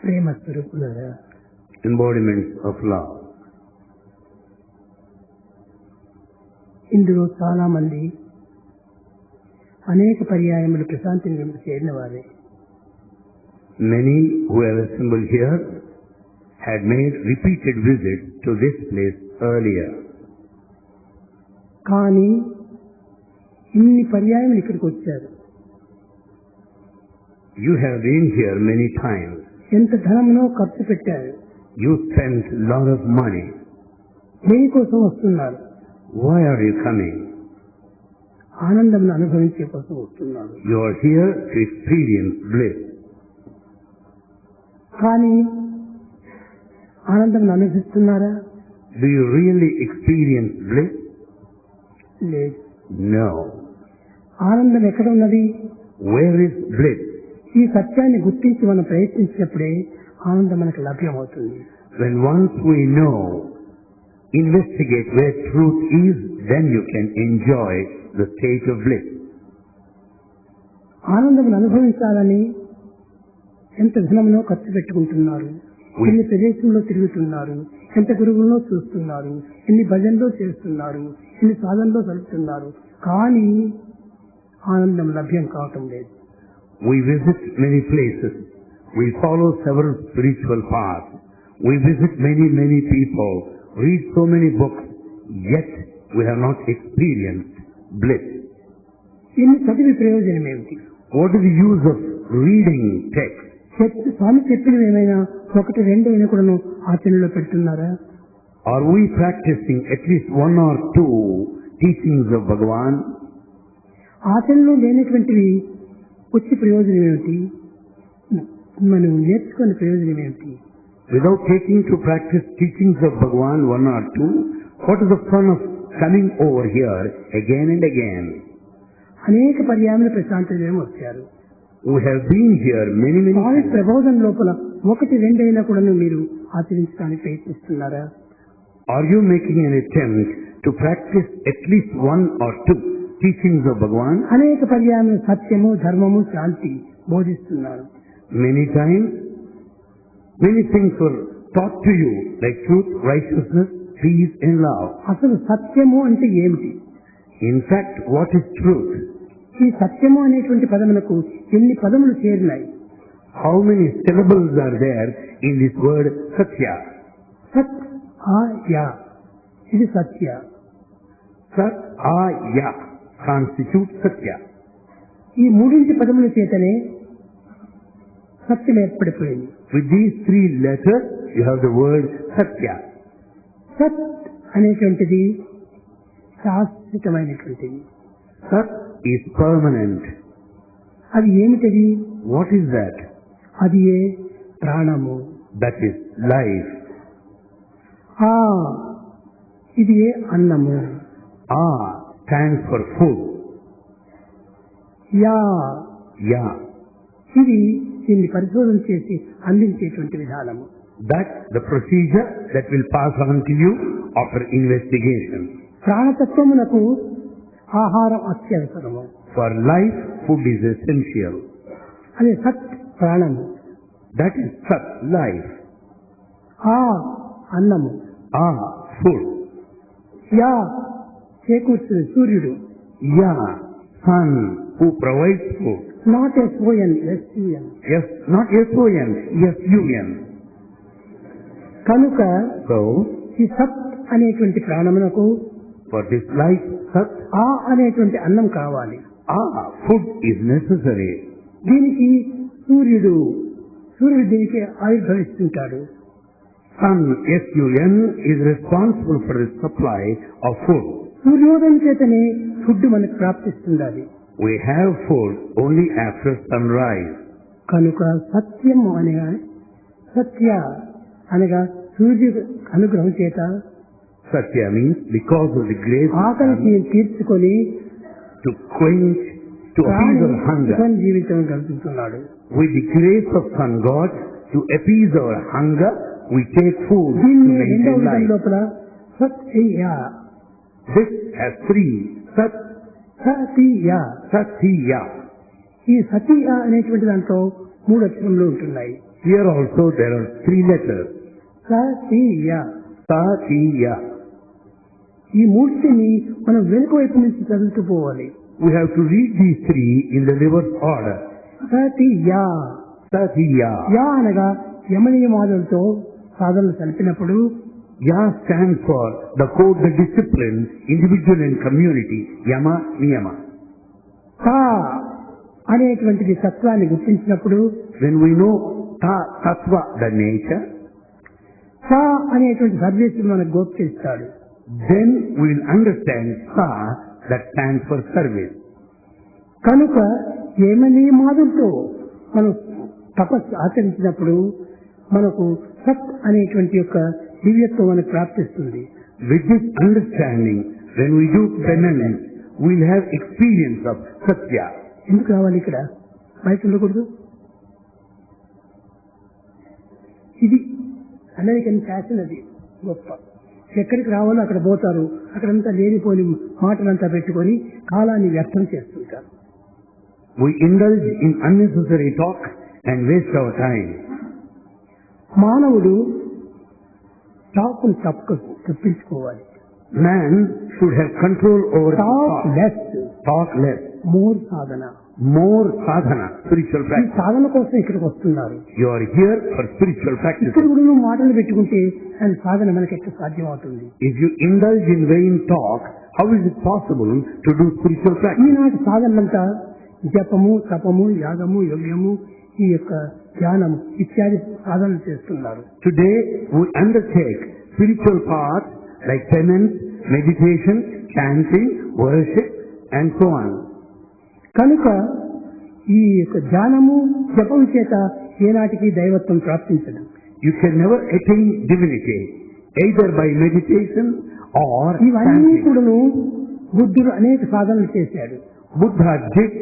ప్రేమ స్వరూపులారా, embodiments of love. ఇందులో చాలా మంది అనేక పర్యాయములు ప్రశాంతి నిలయం చేరిన వారే. Many who have assembled here had made repeated visits to this place earlier. కానీ ఇన్ని పర్యాయములు ఇక్కడికి వచ్చారు. You have been here many times. ఎంత ధనమునో ఖర్చు పెట్టారు. You spent a lot of money. దేనికోసం వస్తున్నారు? Why are you coming? ఆనందం అనుభవించే కోసం వస్తున్నారు. You are here to experience bliss. కానీ ఆనందం అనుభవిస్తున్నారా? Do you really experience bliss? లేదు. No. ఆనందం ఎక్కడ ఉన్నది? Where is bliss? ఈ సత్యాన్ని గుర్తించి మనం ప్రయత్నించినప్పుడే ఆనందం మనకు లభ్యమవుతుంది. When once we know, investigate where truth is, then you can enjoy the state of bliss. ఆనందం అనుభవించాలని ఎంత ధనమునో ఖర్చు పెట్టుకుంటున్నారు, ఎన్ని ప్రదేశంలో తిరుగుతున్నారు, ఎంత గురువుల్లో చూస్తున్నారు, ఎన్ని భజనలో చేస్తున్నారు, ఎన్ని సాధనలో జరుపుతున్నారు, కానీ ఆనందం లభ్యం కావటం లేదు. We visit many places. We follow several spiritual paths. We visit many people, read so many books, yet we have not experienced bliss. ఇన్ని చదివి ప్రయోజనం ఏమిటి? What is the use of reading text? స్వామి చెప్పినవి ఏమైనా ఒకటి రెండు అయినా కూడా ఆచరణలో పెడుతున్నారా? Are we practicing at least one or two teachings of Bhagavan? ఆచరణలో లేనటువంటివి వచ్చే ప్రయోజనం ఏమిటి? మనం నేర్చుకునే ప్రయోజనం ఏమిటి? Without taking to practice teachings of Bhagavan, one or two, what is the fun of coming over here again and again? అనేక పర్యాయముల ప్రశాంతి నిలయం వచ్చారు. We have been here many Swamy times. ప్రబోధన లోపల ఒకటి రెండైనా కూడా మీరు ఆచరించడానికి ప్రయత్నిస్తున్నారా? Are you making an attempt to practice at least one or two teachings of Bhagavan? అనేక పర్యాయములు సత్యము, ధర్మము, శాంతి బోధిస్తున్నారు. Many times, many things were taught to you, like truth, righteousness, peace and love. అసలు సత్యము అంటే ఏమిటి? In fact, what is truth? ఈ సత్యము అనేటువంటి పదములకు ఎన్ని పదములు చేరినాయి? How many syllables are there in this word Satya? సత్ ఆ యా, ఇది సత్య. Sat, A, Ya constitute Satya. ఈ మూడింటి పదముల చేతనే సత్యం ఏర్పడిపోయింది. With these three letters, you have the word Satya. సత్ అనేటువంటిది శాశ్వతమైనటువంటిది. Sat is permanent. అది ఏమిటది? What is that? అది ఏ ప్రాణము. That is life. ఆ ఇది ఏ అన్నము. A stands for food. Yeah Ya, ఇది దీన్ని పరిశోధన చేసి అందించేటువంటి విధానము. that the procedure that will pass on to you after investigation. ప్రాణతత్వమునకు ఆహారం అత్యవసరము. For life, food is essential. అదే సత్ ప్రాణము. That is Sat, life. ఆ అన్నము. A, food. యా చేకూర్చుని సూర్యుడు. Ya, sun, who provides food. Not SON, SUN. Yes, not S-O-N, S-U-N. కనుక So, ఈ సత్ అనేటువంటి ప్రాణమునకు for this life, Sat, ఆ అనేటువంటి అన్నం కావాలి. food is necessary. దీనికి సూర్యుడు దీనికి ఆవిర్భవిస్తుంటాడు. Sun, S-U-N, is responsible for the supply of food. సూర్యోదయం చేతనే ఫుడ్ మనకు ప్రాప్తిస్తుంది. We have food only after sunrise. కనుక సత్యము అనగా సత్య అనగా సూర్యుడు అనుగ్రహం చేత Satya means because of the grace of ఆకలిని sun, తీర్చుకొని to quench, to appease our hunger. జీవితం గడుపుతున్నాడు. With the grace of sun God, to appease our hunger, we take food to దీన్ని maintain రెండవ life. లోపల సత్య This has three. Sat, సతియ. Satya. ఈ సతియ అనేటువంటి దాంట్లో 3 అక్షరములు ఉంటున్నాయి. Here also there are 3 letters. సతియ. Satiya. ఈ మూర్తిని మనం వెనుక వైపు నుంచి చదువుతూ పోవాలి. We have to read these 3 in the reverse order. సతియ. Satiya. Yeah అనగా యమనియమాదులతో సాధనలు కలిపినప్పుడు Ya stands for the code, the discipline, individual and community. Yama, Niyama. తా అనేటువంటిది తత్వాన్ని గుర్తించినప్పుడు When we know Tattva, the nature, సా అనేటువంటి సర్వీసులు మనకు గోచరిస్తాడు. then we will understand Sa, that stands for service. కనుక యమనియమాదులతో మనం తపస్సు ఆచరించినప్పుడు మనకు సత్ అనేటువంటి యొక్క దివ్యత్వం మనకు ప్రాప్తిస్తుంది. With this understanding, when we do penance, we will have experience of Satya. ఎందుకు రావాలి ఇక్కడ? బయట ఉండకూడదు. ఇది అమెరికన్ ఫ్యాషన్, అది గొప్ప. ఎక్కడికి రావాలో అక్కడ పోతారు, అక్కడంతా లేనిపోని మాటలంతా పెట్టుకొని కాలాన్ని వ్యర్థం చేస్తుంటారు. We indulge in unnecessary talk and waste our time. మానవుడు టాక్ను తప్పించుకోవాలి. Man should have control over talk talk. Less, Talk less. More Sadhana. More sadhana, spiritual ఈ practice. సాధన కోసం ఇక్కడికి వస్తున్నారు. You are here for spiritual practice. ఇక్కడ కూడా నువ్వు మాటలు పెట్టుకుంటే అది సాధన మనకి ఎట్లా సాధ్యం అవుతుంది? If you indulge in vain talk, how is it possible to do spiritual practice? ఈనాటి సాధనలంతా జపము, తపము, యాగము, యజ్ఞము, ఈ యొక్క ధ్యానము ఇత్యాది సాధనలు చేస్తున్నారు. Today we undertake spiritual paths like penance, meditation, chanting, worship and so on. కనుక ఈ యొక్క ధ్యానము, జపం చేత ఏనాటికి దైవత్వం ప్రాప్తించదు. You can never attain divinity either by meditation or ఇవన్నీ chanting. కూడాను బుద్ధుడు అనేక సాధనలు చేశాడు. Buddha did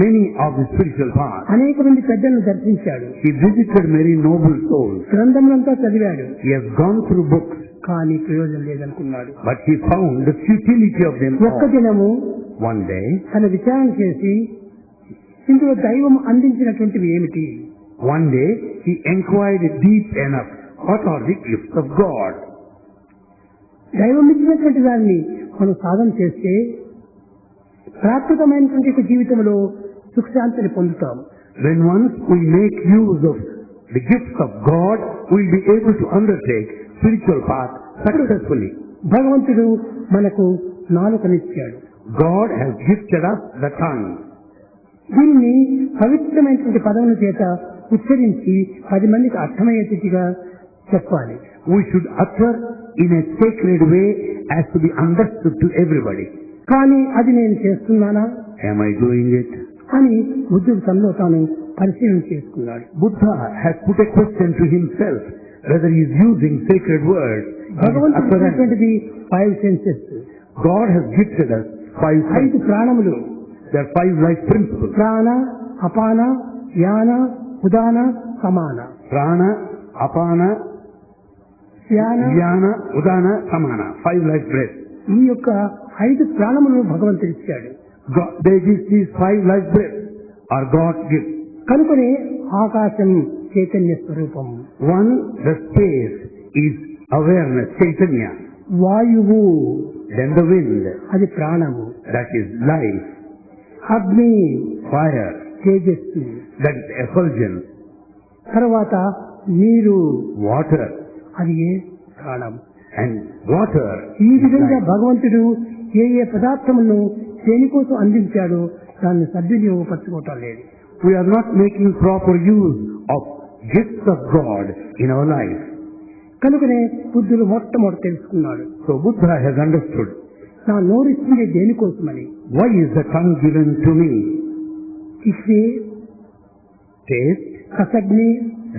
many of the spiritual paths. అనేక మంది పెద్దలను దర్శించాడు. He visited many noble souls. గ్రంథములంతా చదివాడు. He has gone through books, కానీ ప్రయోజనం లేదనుకున్నాడు. but he found the futility of them ఒక్క all. దినము One day, తన విచారణ చేసి ఇందులో దైవం అందించినటువంటివి ఏమిటి? one day, he inquired deep enough, what are the gifts of God? దైవం ఇచ్చినటువంటి దాన్ని మనం సాధన చేస్తే ప్రాకృతమైనటువంటి ఒక జీవితంలో సుఖశాంతిని పొందుతాం. When once we make use of the gifts of God, we will be able to undertake spiritual path successfully. భగవంతుడు మనకు నాలుకనిచ్చాడు. God has gifted us the tongue. దీన్ని పవిత్రమైనటువంటి పదముల చేత ఉచ్చరించి 10 మందికి అర్థమయ్యేట్టుగా చెప్పాలి. We should utter in a sacred way as to be understood to everybody. కానీ అది నేను చేస్తున్నానా Am I doing it? అని బుద్ధుడు తనలో తాను పరిశీలన చేసుకున్నాడు. Buddha has put a question to himself whether he is using sacred words. in his భగవంతుడు utterance. ఇచ్చినటువంటిది 5 senses, God has gifted us 5 5 senses. ప్రాణములు. There are 5 life principles. ప్రాణ, అపాన, యాన, ఉదాన, సమాన. Prana, Apana, యాన, Jnana, Udana, Samana. 5 life breaths. ఈ యొక్క 5 ప్రాణములను భగవంతుడు ఇచ్చాడు. These 5 life breaths are God's gift. కనుకనే ఆకాశం చైతన్య స్వరూపం, One, the space is awareness, Chaitanya. వాయువు Then the wind, అది ప్రాణము, that is life. అగ్ని Fire, తేజస్సు, that is effulgence. తర్వాత నీరు Water, అది ఏ ప్రాణం. and water ఈ is విధంగా life. భగవంతుడు ఏ ఏ పదార్థములను దేనికోసం అందించాడో దాన్ని సద్వినియోగపరచుకోవటం లేదు. We are not making proper use of gifts of God in our life. కనుకనే బుద్ధుడు మొట్టమొదటి తెలుసుకున్నాడు, So Buddha has understood. నా నోరిస్తుంది దేనికోసమని. Why is the tongue given to me? ఇష్టే, Taste, రసగ్ని,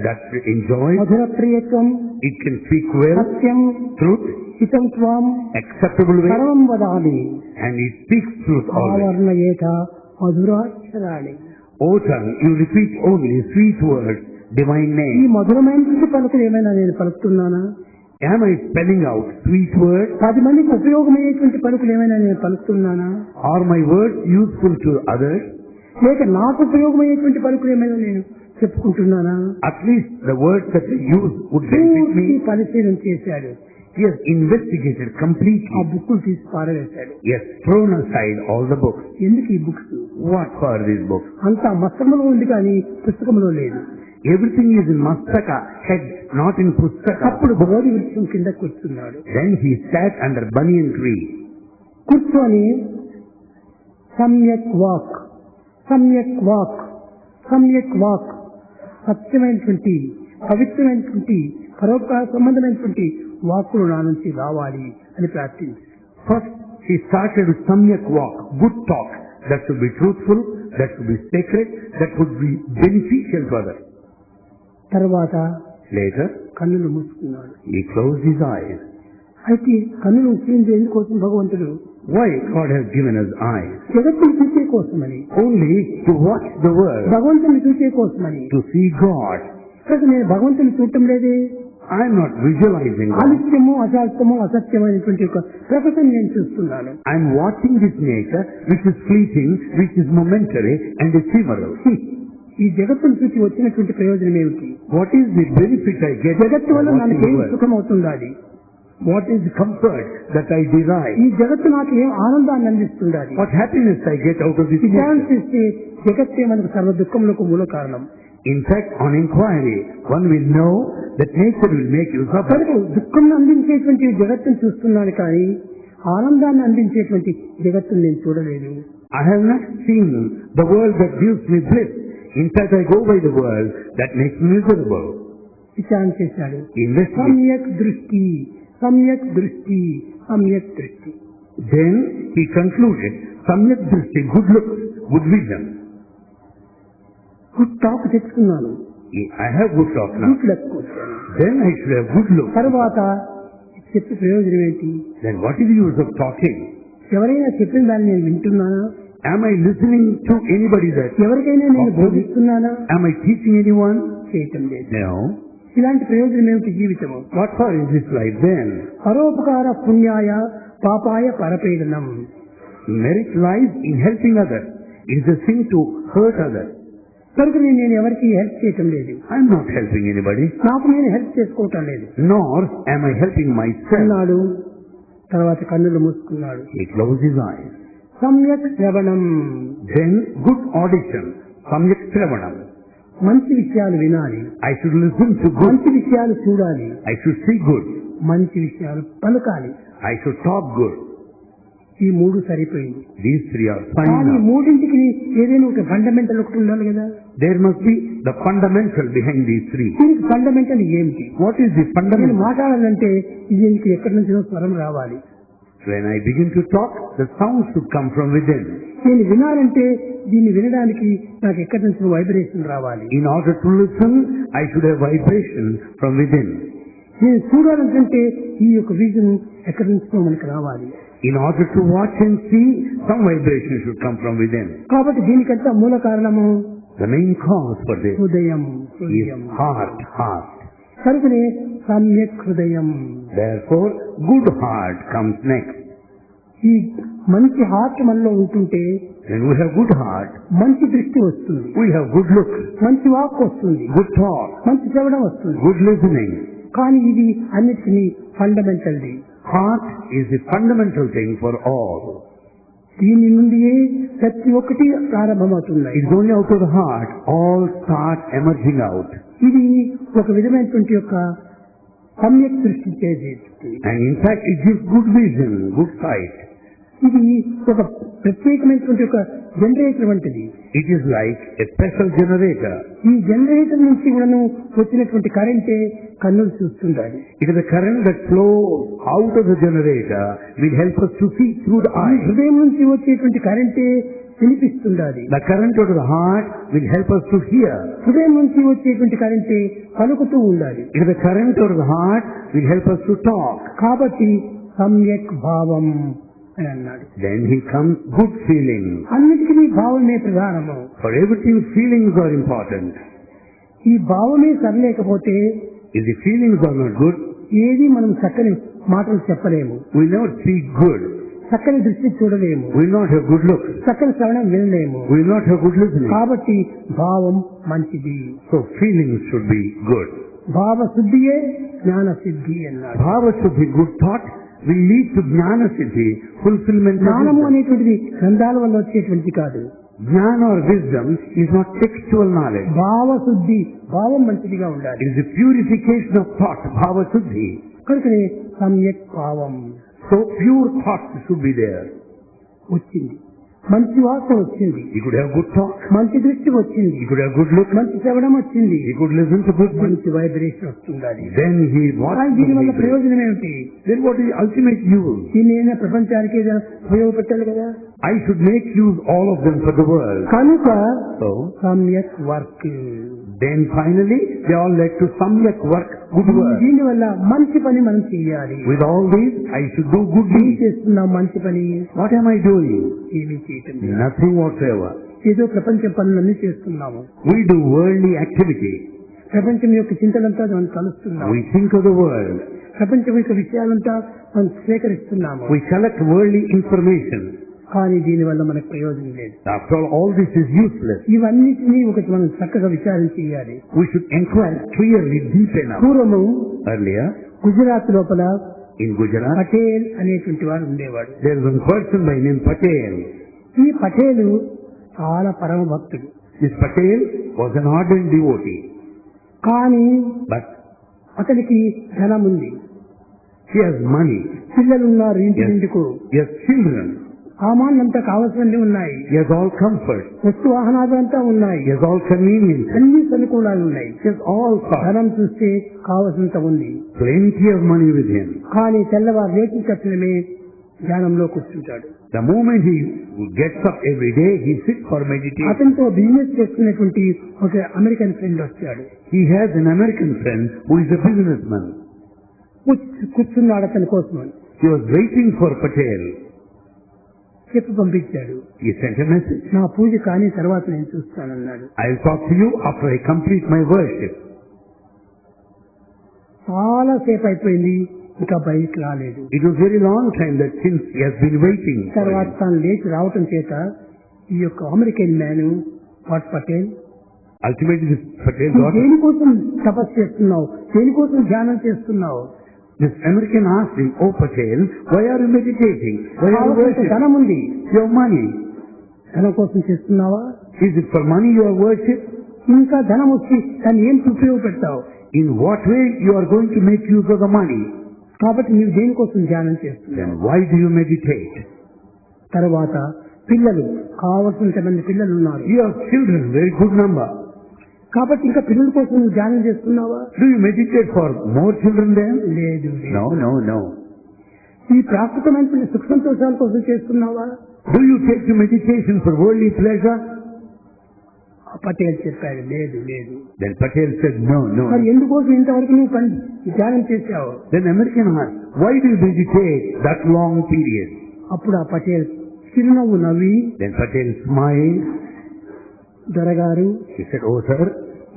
that enjoys, Mathura ప్రియత్వం, it can speak well, Satyam, truth, హితంత్వం, acceptable way, సర్వం వదామి. and it speaks truth always. ఆవరణ ఏట మధురాక్షరాణి. O tongue, you repeat only sweet words, divine ఈ name. మధురమైన పలుకులు ఏమైనా నేను పలుకుతున్నానా? Am I spelling out sweet words? 10 మందికి ఉపయోగమయ్యేటువంటి పలుకులు ఏమైనా నేను పలుకుతున్నానా? Are my words useful to others? లేక నాకు ఉపయోగమయ్యేటువంటి పలుకులు ఏమైనా నేను చెప్పుకుంటున్నానా? At least the words that I use would benefit పూర్తి me. పరిశీలన చేశాడు. He has investigated ఆ completely. బుక్కులు తీసి పారవేశాడు. He has thrown aside all the books. ఎందుకు ఈ books? What for these books? అంతా మస్తకంలో ఉంది కానీ పుస్తకంలో లేదు. Everything is in Mastaka, head, not in Pustaka. అప్పుడు బోధి వృక్షం కింద కూర్చున్నాడు. Then he sat under banyan tree. కూర్చొని సమ్యక్ వాక్, సమ్యక్ వాక్, సమ్యక్ వాక్, సత్యమైనటువంటి పవిత్రమైనటువంటి పరోపకార సంబంధమైనటువంటి వాక్కులు నా నుంచి రావాలి అని ప్రార్థించి First, he started with Samyak walk, good talk. That should be truthful, that should be sacred, that would be beneficial to others. తర్వాత Later, కన్నులు మూసుకున్నాడు. he closed his eyes. అయితే కన్నులు మూసింది ఎందుకోసం భగవంతుడు? Why God has given us eyes? జగత్తుని చూసే కోసమని, Only to watch the world, భగవంతుని చూసే కోసమని. to see God. కానీ నేను భగవంతుని చూడటం లేదే. I am not visualizing God. ఆలస్యము అశాస్త్రము అసత్యమైనటువంటి ఒక ప్రకటన నేను చూస్తున్నాను. I am watching this nature which is fleeting, which is momentary and ephemeral. ఈ జగత్తును చూసి వచ్చినటువంటి ప్రయోజనం ఏమిటి? What is the benefit I get జగత్తు from వల్ల watching నాకు the ఏం world? సుఖం అవుతుండాలి? What is the comfort that I derive? ఈ జగత్తు నాకు ఏం ఆనందాన్ని అందిస్తుండాలి? What happiness I get out of this విచారణ nature? చేస్తే జగత్తే మనకు సర్వ దుఃఖములకు మూల కారణం. In fact, on inquiry, one will know that nature will make you suffer. కనుక దుఃఖం అందించేటువంటి జగత్తును చూస్తున్నాను కానీ ఆనందాన్ని అందించేటువంటి జగత్తును నేను చూడలేదు. I have not seen the world that gives me bliss. In fact, I go by the world that makes me miserable. విచారణ చేశాడు. Investigate. సమ్యక్ దృష్టి, సమ్యక్ దృష్టి, సమ్యక్ దృష్టి. Then he concluded, Samyak Drishti, good look, good vision. Good talk తెచ్చుకున్నాను. I have good talk now. Good luck వచ్చాను. Then I should have good look. తర్వాత చెప్పే ప్రయోజనం ఏంటి? Then what is the use of talking? ఎవరైనా చెప్పిన దాన్ని నేను వింటున్నానా? Am I listening to anybody that? ఎవరికైనా నేను బోధిస్తున్నానా? Am I teaching anyone? చేయటం లేదు. No. ఇలాంటి ప్రయోజనం ఏమిటి జీవితము? What for is this life then? పరోపకార పుణ్యాయ పాపాయ పరపీడనం. Merit lies in helping others. It is a sin to hurt others. కనుక నేను ఎవరికి హెల్ప్ చేయటం లేదు. I am not helping anybody. నాకు నేను హెల్ప్ చేసుకోవటం లేదు. Nor am I helping myself. అన్నాడు. తర్వాత కన్నులు మూసుకున్నాడు. He closed his eyes. సమ్యక్ శ్రవణం. Then good audition. Samyak Shravanam. మంచి విషయాలు వినాలి. I should listen to good. మంచి విషయాలు చూడాలి. I should see good. మంచి విషయాలు పలకాలి. I should talk good. ఈ మూడు సరిపోయింది. These three are fine కానీ enough. మూడింటికి ఏదైనా ఒక ఫండమెంటల్ ఒకటి ఉండాలి కదా. There must be the fundamental behind these three. దీనికి ఫండమెంటల్ ఏమిటి? What is the నేను fundamental? మాట్లాడాలంటే దీనికి ఎక్కడి నుంచో స్వరం రావాలి. When I begin to talk, the sound should come from within. నేను వినాలంటే దీన్ని వినడానికి నాకు ఎక్కడి నుంచి వైబ్రేషన్ రావాలి. In order to listen, I should have vibration from within. నేను చూడాలంటే ఈ యొక్క విజన్ ఎక్కడి నుంచో మనకు రావాలి. In order to watch and see, some vibration should come from within. కాబట్టి దీనికంతా మూల కారణము The main cause for this హృదయం. is హృదయం heart. కనుకనే సమ్యక్ హృదయం. Therefore, good heart comes next. ఈ మంచి హార్ట్ మనలో ఉంటుంటే When we have good heart, మంచి దృష్టి వస్తుంది, we have good look, మంచి వాక్ వస్తుంది, good talk, మంచి శ్రవణం వస్తుంది. good listening. కానీ ఇది అన్నిటినీ ఫండమెంటల్ది. Heart is the fundamental thing for all. దీని నుండియే ప్రతి ఒక్కటి ప్రారంభమవుతున్నాయి. It's only out of the heart all start emerging out. ఇది ఒక విధమైనటువంటి యొక్క సమ్యక్ దృష్టి చేసేది. And in fact, it gives good vision, good sight. ఇది ఒక ప్రత్యేకమైనటువంటి ఒక జనరేటర్ వంటిది. It is like a special generator. ఈ జనరేటర్ నుంచి కూడాను వచ్చినటువంటి కరెంటే కన్నులు చూస్తుండాలి. It is the current that flows out of the generator will help us to see through the ఈ eye. హృదయం నుంచి వచ్చేటువంటి కరెంటే వినిపిస్తుండాలి. The current out of the heart will help us to hear. హృదయం నుంచి వచ్చేటువంటి కరెంటే పలుకుతూ ఉండాలి. It is the current out of the heart will help us to talk. కాబట్టి సమ్యక్ భావం అని అన్నాడు. Then he comes good feeling. అన్నిటికీ భావమే ప్రధానము. For everything, feelings are important. ఈ భావమే సరిలేకపోతే If the feelings are not good, ఏది మనం చక్కని మాటలు చెప్పలేము. we never speak good. చక్కని దృష్టి చూడలేము, We will not have good looks. చక్కని శ్రవణం వినలేము. We will not have good listening. కాబట్టి భావం మంచిది. So feelings should be good. భావ శుద్ధియే జ్ఞాన సిద్ధి అన్నాడు. Bhava Shuddhi, good thought, will lead to Jnana Siddhi, fulfillment of జ్ఞానము wisdom. అనేటువంటిది గ్రంథాల వల్ల వచ్చేటువంటిది కాదు. Jnana or wisdom is not textual knowledge. భావ శుద్ధి, భావం మంచిదిగా ఉండాలి. It is the purification of thought, Bhava Shuddhi. కనుకనే సమ్యక్ భావం So pure thoughts should be there. వచ్చింది, మంచి వాసన వచ్చింది, He could have good talk. మంచి దృష్టి వచ్చింది, He could have good look. మంచి శ్రవణం వచ్చింది, He could listen to good things. మంచి వైబ్రేషన్ వస్తుండాలి. Then he కానీ దీని వల్ల what? ప్రయోజనం ఏమిటి? Then what is the ultimate use? దీన్ని ఏదైనా ప్రపంచానికి ఏదైనా ఉపయోగపెట్టాలి కదా. I should make use all of them for the world. కనుక So సమ్యక్ work, then finally they all led to Samyak work, good work. దీని వల్ల మంచి పని మనం చేయాలి. With all these, I should do good ఏం deeds. చేస్తున్నాం మంచి పని? What am I doing? ఏమీ చేయటం లేదు. Nothing whatsoever. ఏదో ప్రపంచ పనులన్నీ చేస్తున్నాము. We do worldly activity. ప్రపంచం యొక్క చింతనంతా మనం కలుస్తున్నాము. We think of the world. ప్రపంచం యొక్క విషయాలంతా మనం సేకరిస్తున్నాము. We collect worldly information. కానీ దీని వల్ల మనకు ప్రయోజనం లేదు. After all this is useless. ఇవన్నిటినీ ఒకటి మనం చక్కగా విచారణ చేయాలి. We should inquire clearly, deep enough. పూర్వము Earlier, గుజరాత్ లోపల in Gujarat, పటేల్ అనేటువంటి వాడు ఉండేవాడు. there was a person by name Patel. ఈ పటేలు చాలా పరమ భక్తుడు. This Patel was an ardent devotee. కానీ But అతనికి ధనం ఉంది, he has money. పిల్లలున్నారు, ఇంటి Yes. నిండుకు He has children. సామాన్లంతా కావలసినవి ఉన్నాయి, He has all comfort. వస్తు వాహనాలు అంతా ఉన్నాయి, He has all convenience. అన్ని అనుకూలాలు ఉన్నాయి. He has all thought. ధనం చూస్తే కావలసినంత ఉంది. Plenty of money with him. కానీ తెల్లవారు లేచిన తక్షణమే ధ్యానంలో కూర్చుంటాడు. The moment he gets up every day, he sits for meditation. అతనితో బిజినెస్ చేస్తున్నటువంటి ఒక అమెరికన్ ఫ్రెండ్ వచ్చాడు. He has an American friend who is a businessman. కూర్చున్నాడు అతని కోసం. He was waiting for Patel. చెప్పి పంపించాడు. He sent a message. నా పూజ కానీ తర్వాత నేను చూస్తానన్నాడు. I'll talk to you after I complete my worship. చాలా సేపు అయిపోయింది, ఇంకా బయటికి రాలేదు. It was very long time that since he has been waiting for తర్వాత him. తాను లేచి రావటం చేత ఈ యొక్క American man what Patel, Ultimately this Patel నువ్వు got, దేనికోసం తపస్సు చేస్తున్నావు, దేనికోసం ధ్యానం చేస్తున్నావు? this American asked him, "Oh Patel, why are you meditating? Why are you కావలసినంత worshiping? ధనం ఉంది, Your money. ధనం కోసం చేస్తున్నావా? Is it for money you are worship? ఇంకా ధనం వచ్చి దాన్ని ఏం ఉపయోగపెడతావు? In what way you are going to make use of the money? కాబట్టి నీవు దేనికోసం ధ్యానం చేస్తున్నావు? Then why do you meditate? తర్వాత పిల్లలు, కావలసినంత మంది పిల్లలు ఉన్నారు, You have children, very good number. కాబట్టి ఇంకా పిల్లల కోసం నువ్వు ధ్యానం చేస్తున్నావా? Do you meditate for more children then? లేదు. No. ఈ ప్రాకృతమైనటువంటి సుఖ సంతోషాల కోసం చేస్తున్నావా? Do you take to meditation for worldly pleasure? ఆ పటేల్ చెప్పాడు, లేదు. Then Patel said, no. మరి ఎందుకోసం ఇంతవరకు నువ్వు ధ్యానం చేశావు? Then American asked, why do you meditate that long period? అప్పుడు ఆ పటేల్ చిరునవ్వు నవ్వి, Then Patel smiled. దొరగారు, He said, oh sir,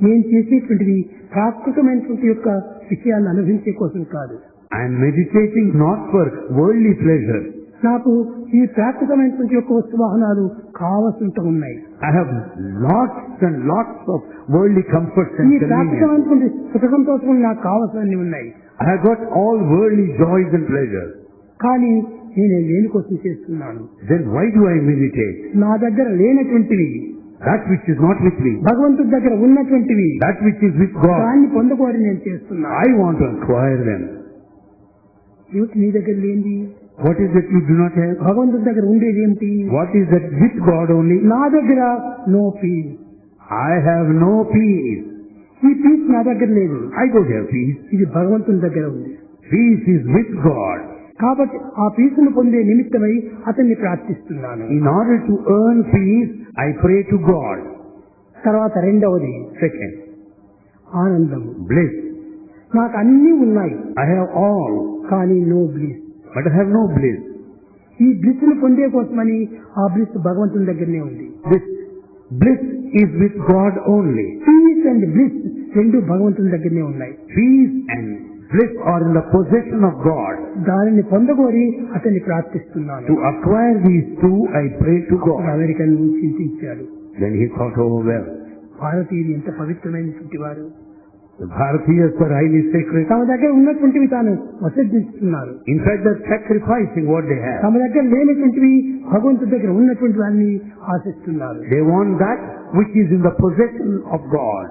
నేను చేసేటువంటిది ప్రాకృతమైనటువంటి యొక్క విషయాన్ని అనుభవించే కోసం కాదు. I am meditating not for worldly pleasure. నాకు ఈ ప్రాకృతమైనటువంటి యొక్క వస్తు వాహనాలు కావలసినంత ఉన్నాయి. I have lots and lots of worldly comforts and ఈ convenience. ప్రాకృతమైనటువంటి సుఖ సంతోషాలు నాకు కావలసినవి ఉన్నాయి. I have got all worldly joys and pleasures. కానీ నేను దేనికోసం చేస్తున్నాను? Then why do I meditate? నా దగ్గర లేనటువంటివి, That which is not with me, భగవంతుడి దగ్గర ఉన్నటువంటివి, that which is with God, దాన్ని పొందకోరి నేను చేస్తున్నాను. I want to acquire them. ఏమిటి నీ దగ్గర లేనిది? What is that you do not have? భగవంతుడి దగ్గర ఉండేది ఏమిటి? What is that with God only? నా దగ్గర no peace. I have no peace. ఈ పీస్ నా దగ్గర లేదు, I don't have peace. ఇది భగవంతుని దగ్గర ఉంది. Peace is with God. కాబట్టి ఆ పీసును పొందే నిమిత్తమై అతన్ని ప్రార్థిస్తున్నాను. In order to earn peace, I pray to God. తర్వాత రెండవది Second, ఆనందము. bliss. నాకు అన్నీ ఉన్నాయి, I have all, కానీ no bliss. but I have no bliss. ఈ బ్లిస్ ను పొందే కోసమని ఆ బ్లిస్ భగవంతుని దగ్గరనే ఉంది. This bliss is with God only. Peace and bliss రెండు భగవంతుని దగ్గరనే ఉన్నాయి. Peace and bliss or in the possession of God. దానిని పొందగోరి అతన్ని ప్రార్థిస్తున్నాను. To acquire these two, I pray to God. American చింతించాడు. Then he thought over well. భారతీయులు ఎంత పవిత్రమైనటువంటి వారు. The Bharatiyas are highly sacred. తమ దగ్గర ఉన్నటువంటివి తాను వసతిస్తున్నారు. In fact, they're sacrificing what they have. తమ దగ్గర లేనటువంటివి భగవంతుడి దగ్గర ఉన్నటువంటి వారిని ఆశిస్తున్నారు. They want that which is in the possession of God.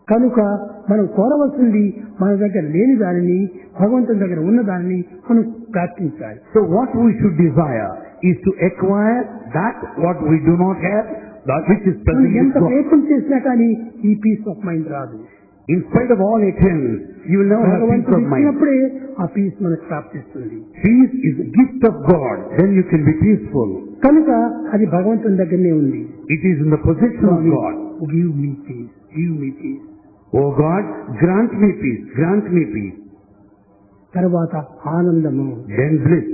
కనుక మనం కోరవలసింది మన దగ్గర లేని దానిని భగవంతుని దగ్గర ఉన్న దానిని మనం ప్రార్థించాలి. So what we should desire is to acquire that what we do not have, that which is present in ఎంత God. ప్రయత్నం చేసినా కానీ ఈ పీస్ ఆఫ్ మైండ్ రాదు. In spite of all attempts, you will never have peace of mind. ఇచ్చినప్పుడే ఆ piece మనకు ప్రాప్తిస్తుంది. Peace is a gift of God. Then you can be peaceful. కనుక అది భగవంతుని దగ్గరనే ఉంది. It is in the possession of God. Give me peace. Give me peace. Oh God, grant me peace. Grant me peace. తర్వాత ఆనందము. Then bliss.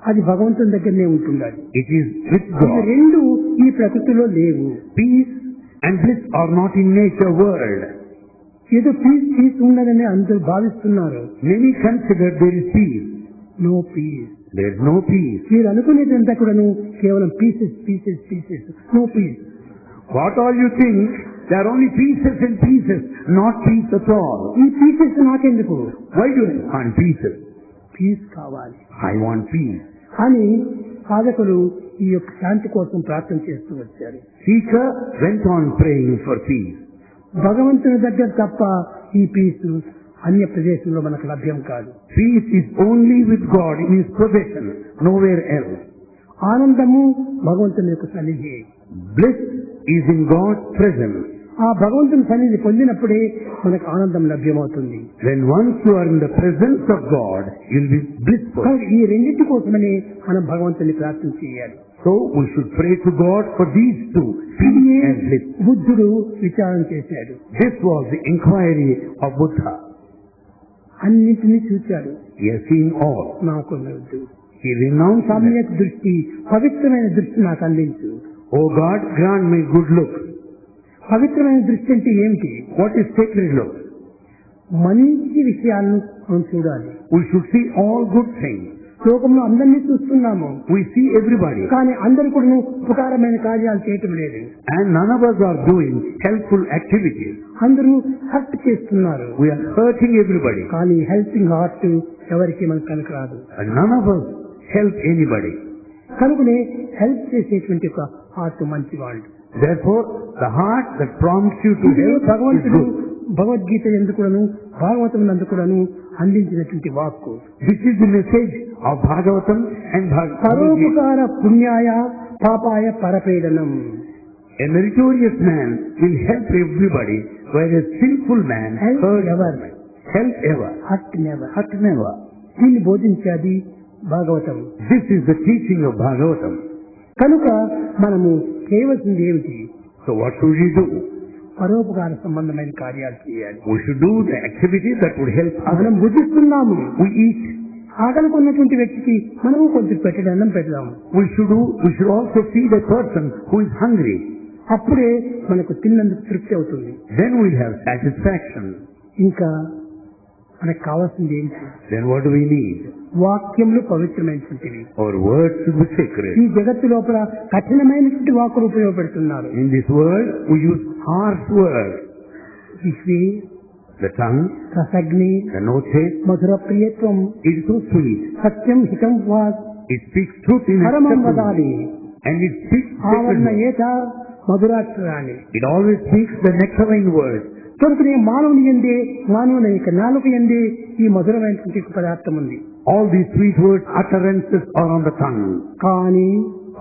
అది భగవంతుని దగ్గరనే ఉంటుంది. It is with ఇవి God. రెండు ఈ ప్రకృతిలో లేవు. Peace and bliss are not in nature world. ఏదో పీస్ ఉన్నదని అందరూ భావిస్తున్నారు. Many consider there is peace. No peace. There is no peace. మీరు అనుకునేదంతా కూడాను కేవలం pieces. No peace. What all you think, there are only pieces and pieces, not peace at all. ఈ pieces నాకెందుకు? Why do I want pieces? Peace కావాలి I want peace. అని సాధకులు ఈ యొక్క శాంతి కోసం ప్రార్థన చేస్తూ వచ్చారు. Seeker went on praying for peace. భగవంతుని దగ్గర తప్ప ఈ పీస్ అన్య ప్రదేశంలో మనకు లభ్యం కాదు. Peace is only with God in His possession, nowhere else. ఆనందము భగవంతుని యొక్క సన్నిధి. Bliss is in God's presence. ఆ భగవంతుని సన్నిధి పొందినప్పుడే మనకు ఆనందం లభ్యమవుతుంది. When once you are in the presence of God, you will be blissful. ఈ రెండింటి కోసమనే మనం భగవంతుని ప్రార్థన చేయాలి. So we should pray to God for these two, peace and bliss. బుద్ధుడు విచారణ చేశాడు. This was the inquiry of Buddha. అన్నింటినీ చూశాడు. He has seen all. నాకు వద్దు. He renounced them. సమ్యక్ దృష్టి, పవిత్రమైన దృష్టి నాకు అందించు. Oh God, grant me good look. పవిత్రమైన దృష్టి అంటే ఏమిటి? What is sacred look? మంచి విషయాలను మనం చూడాలి. We should see all good things. లోకంలో అందరినీ చూస్తున్నాము. We see everybody. కానీ అందరూ కూడా ఉపకారమైన కార్యాలు చేయటం లేదు. And none of us are doing helpful activities. అందరూ హర్ట్ చేస్తున్నారు. We are hurting everybody. కానీ హెల్పింగ్ హార్ట్ ఎవరికి మనకు కనుక రాదు. And none of us help anybody. కనుకనే హెల్ప్ చేసేటువంటి ఒక హార్ట్ మంచి వాళ్ళు. Therefore, the heart that prompts you to help is భగవంతుడు good. భగవద్గీత ఎందుకును భాగవతం ఎందుకును అందించినటువంటి వాక్కు. This is the message of Bhagavatam and Bhagavad Gita. పరోపకార పుణ్యాయ పాపాయ పరపీడనం. A meritorious man will help everybody, whereas a sinful man Help hurts never. everybody. Help ever. Hurt never. Hurt never. దీన్ని బోధించేది Bhagavatam. This is the teaching of Bhagavatam. కనుక మనము చేయవలసింది ఏమిటి? So what should we do? పరోపకార సంబంధమైన కార్యాలు చేయాలి. We should do the activity that would help మనం others. భుజిస్తున్నాము. We eat. ఆకలి కొన్నటువంటి వ్యక్తికి మనము కొంచెం పెట్టడం అన్నం పెడదాము. We should also feed a person who is hungry. అప్పుడే మనకు తిన్నందుకు తృప్తి అవుతుంది. Then we'll have satisfaction. ఇంకా మనకు కావాల్సింది ఏంటి? Then what do we need? వాక్యములు పవిత్రమైనటువంటివి. Our words should be sacred. ఈ జగత్తు లోపల కఠినమైనటువంటి వాక్కులు ఉపయోగపెడుతున్నారు. In this world, we use harsh words. విశ్వే, The tongue, రసగ్ని, the notes, Mathura ప్రియత్వం, it is so sweet. Satyam Hitam walk, It speaks truth in పరమం acceptance. వదాలి, And it speaks ఆవరణ sacredly. ఏత మధురాక్షరాన్ని. It always speaks the nectarine words. కనుకనే మానవుని ఎందే, మానవుని యొక్క నాలుక ఎందే ఈ మధురమైనటువంటి పదార్థం ఉంది. All these sweet words, utterances are on the tongue. కానీ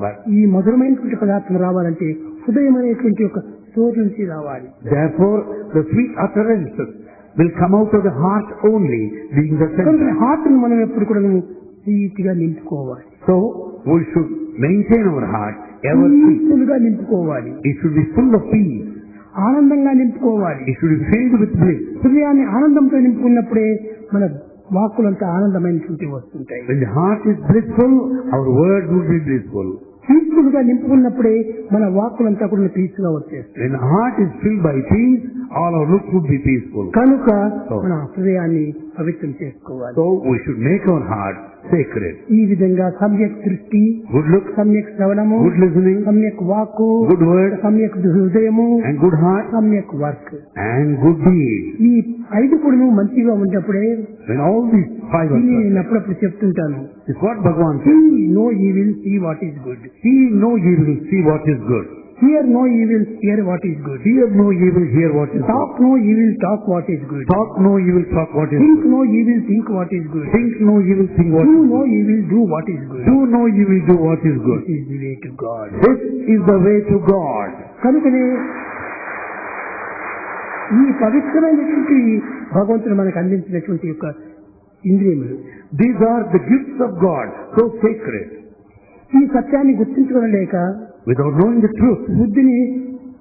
But ఈ మధురమైనటువంటి పదార్థం రావాలంటే హృదయం అనేటువంటి ఒక స్టోర్ నుంచి రావాలి. therefore, the sweet utterances will come out of the heart only, being the కనుక center. హార్ట్ ను మనం ఎప్పుడు కూడా నీట్గా నింపుకోవాలి. So, we should maintain our heart ever sweet. Peaceful గా నింపుకోవాలి. It should be full of peace. ఆనందంగా నింపుకోవాలి. It should be filled with bliss. హృదయాన్ని ఆనందంతో నింపుకున్నప్పుడే మన వాక్కులంతా ఆనందమైనటువంటి వస్తుంటాయి. When the heart is blissful, our words will be blissful. Peaceful గా నింపుకున్నప్పుడే మన వాక్కులంతా కూడా piece గా వచ్చేస్తాయి. When the heart is filled by peace, all our looks would be peaceful. కనుక మన హృదయాన్ని పవిత్రం చేసుకోవాలి. So we should make our heart sacred. ఈ విధంగా సమ్యక్ దృష్టి, Good look, సమ్యక్ శ్రవణము, good listening, సమ్యక్ వాక్కు, good word, సమ్యక్ హృదయము, and good heart, సమ్యక్ వర్క్. and good deed. ఈ 5 కూడా మంచిగా ఉన్నప్పుడే When all these 5 are దీన్ని good, నేను అప్పుడప్పుడు చెప్తుంటాను. it's what Bhagavan says. No evil see what is good. See no evil, see what is good. Hear no evil hear what is good. Hear no evil, hear what is good. Talk no evil talk what is good. Talk no evil, talk what is think good. No evil think what is good. Think no evil, think what do is no good. Evil do what is good. Do no evil, do what is good. This is the way to God. This is the way to God. కనుకనే ఈ పవిత్రమైనటువంటి భగవంతుడు మనకు అందించినటువంటి యొక్క ఇంద్రియములు, These are the gifts of God, so sacred. ఈ సత్యాన్ని గుర్తించుకోలేక Without knowing the truth, బుద్ధిని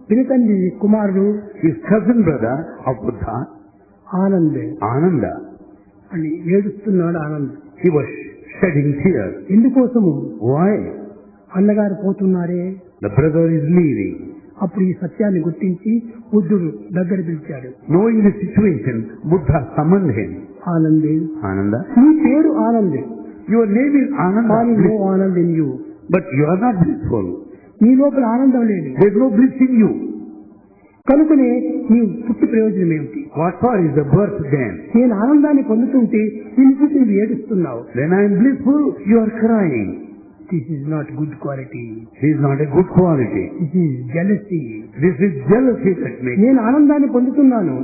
పినతండ్రి కుమారుడు his cousin brother of Buddha, Anand Ananda, అని ఏడుస్తున్నాడు. Anand he was shedding tears. ఎందుకోసము? Why? అన్నగారు పోతున్నారే. The brother is leaving. అప్పుడు ఈ సత్యాన్ని గుర్తించి బుద్ధుడు దగ్గర పిలిచాడు. Knowing the situation, Buddha summoned him. Anand, Ananda, నీ పేరు Anand, your name is Ananda, కానీ no Anand in you. but you are not blissful. నీ లోపల ఆనందం లేదు. There is no bliss in you. కనుకనే నీ పుట్టి ప్రయోజనం ఏమిటి? What for is the birth then? నేను ఆనందాన్ని పొందుతుంటే నిన్ను చూసి నువ్వు ఏడుస్తున్నావు. When I am blissful, you are crying. This is not good quality. This is not a good quality. This is jealousy. This is jealousy that makes. నేను ఆనందాన్ని పొందుతున్నాను,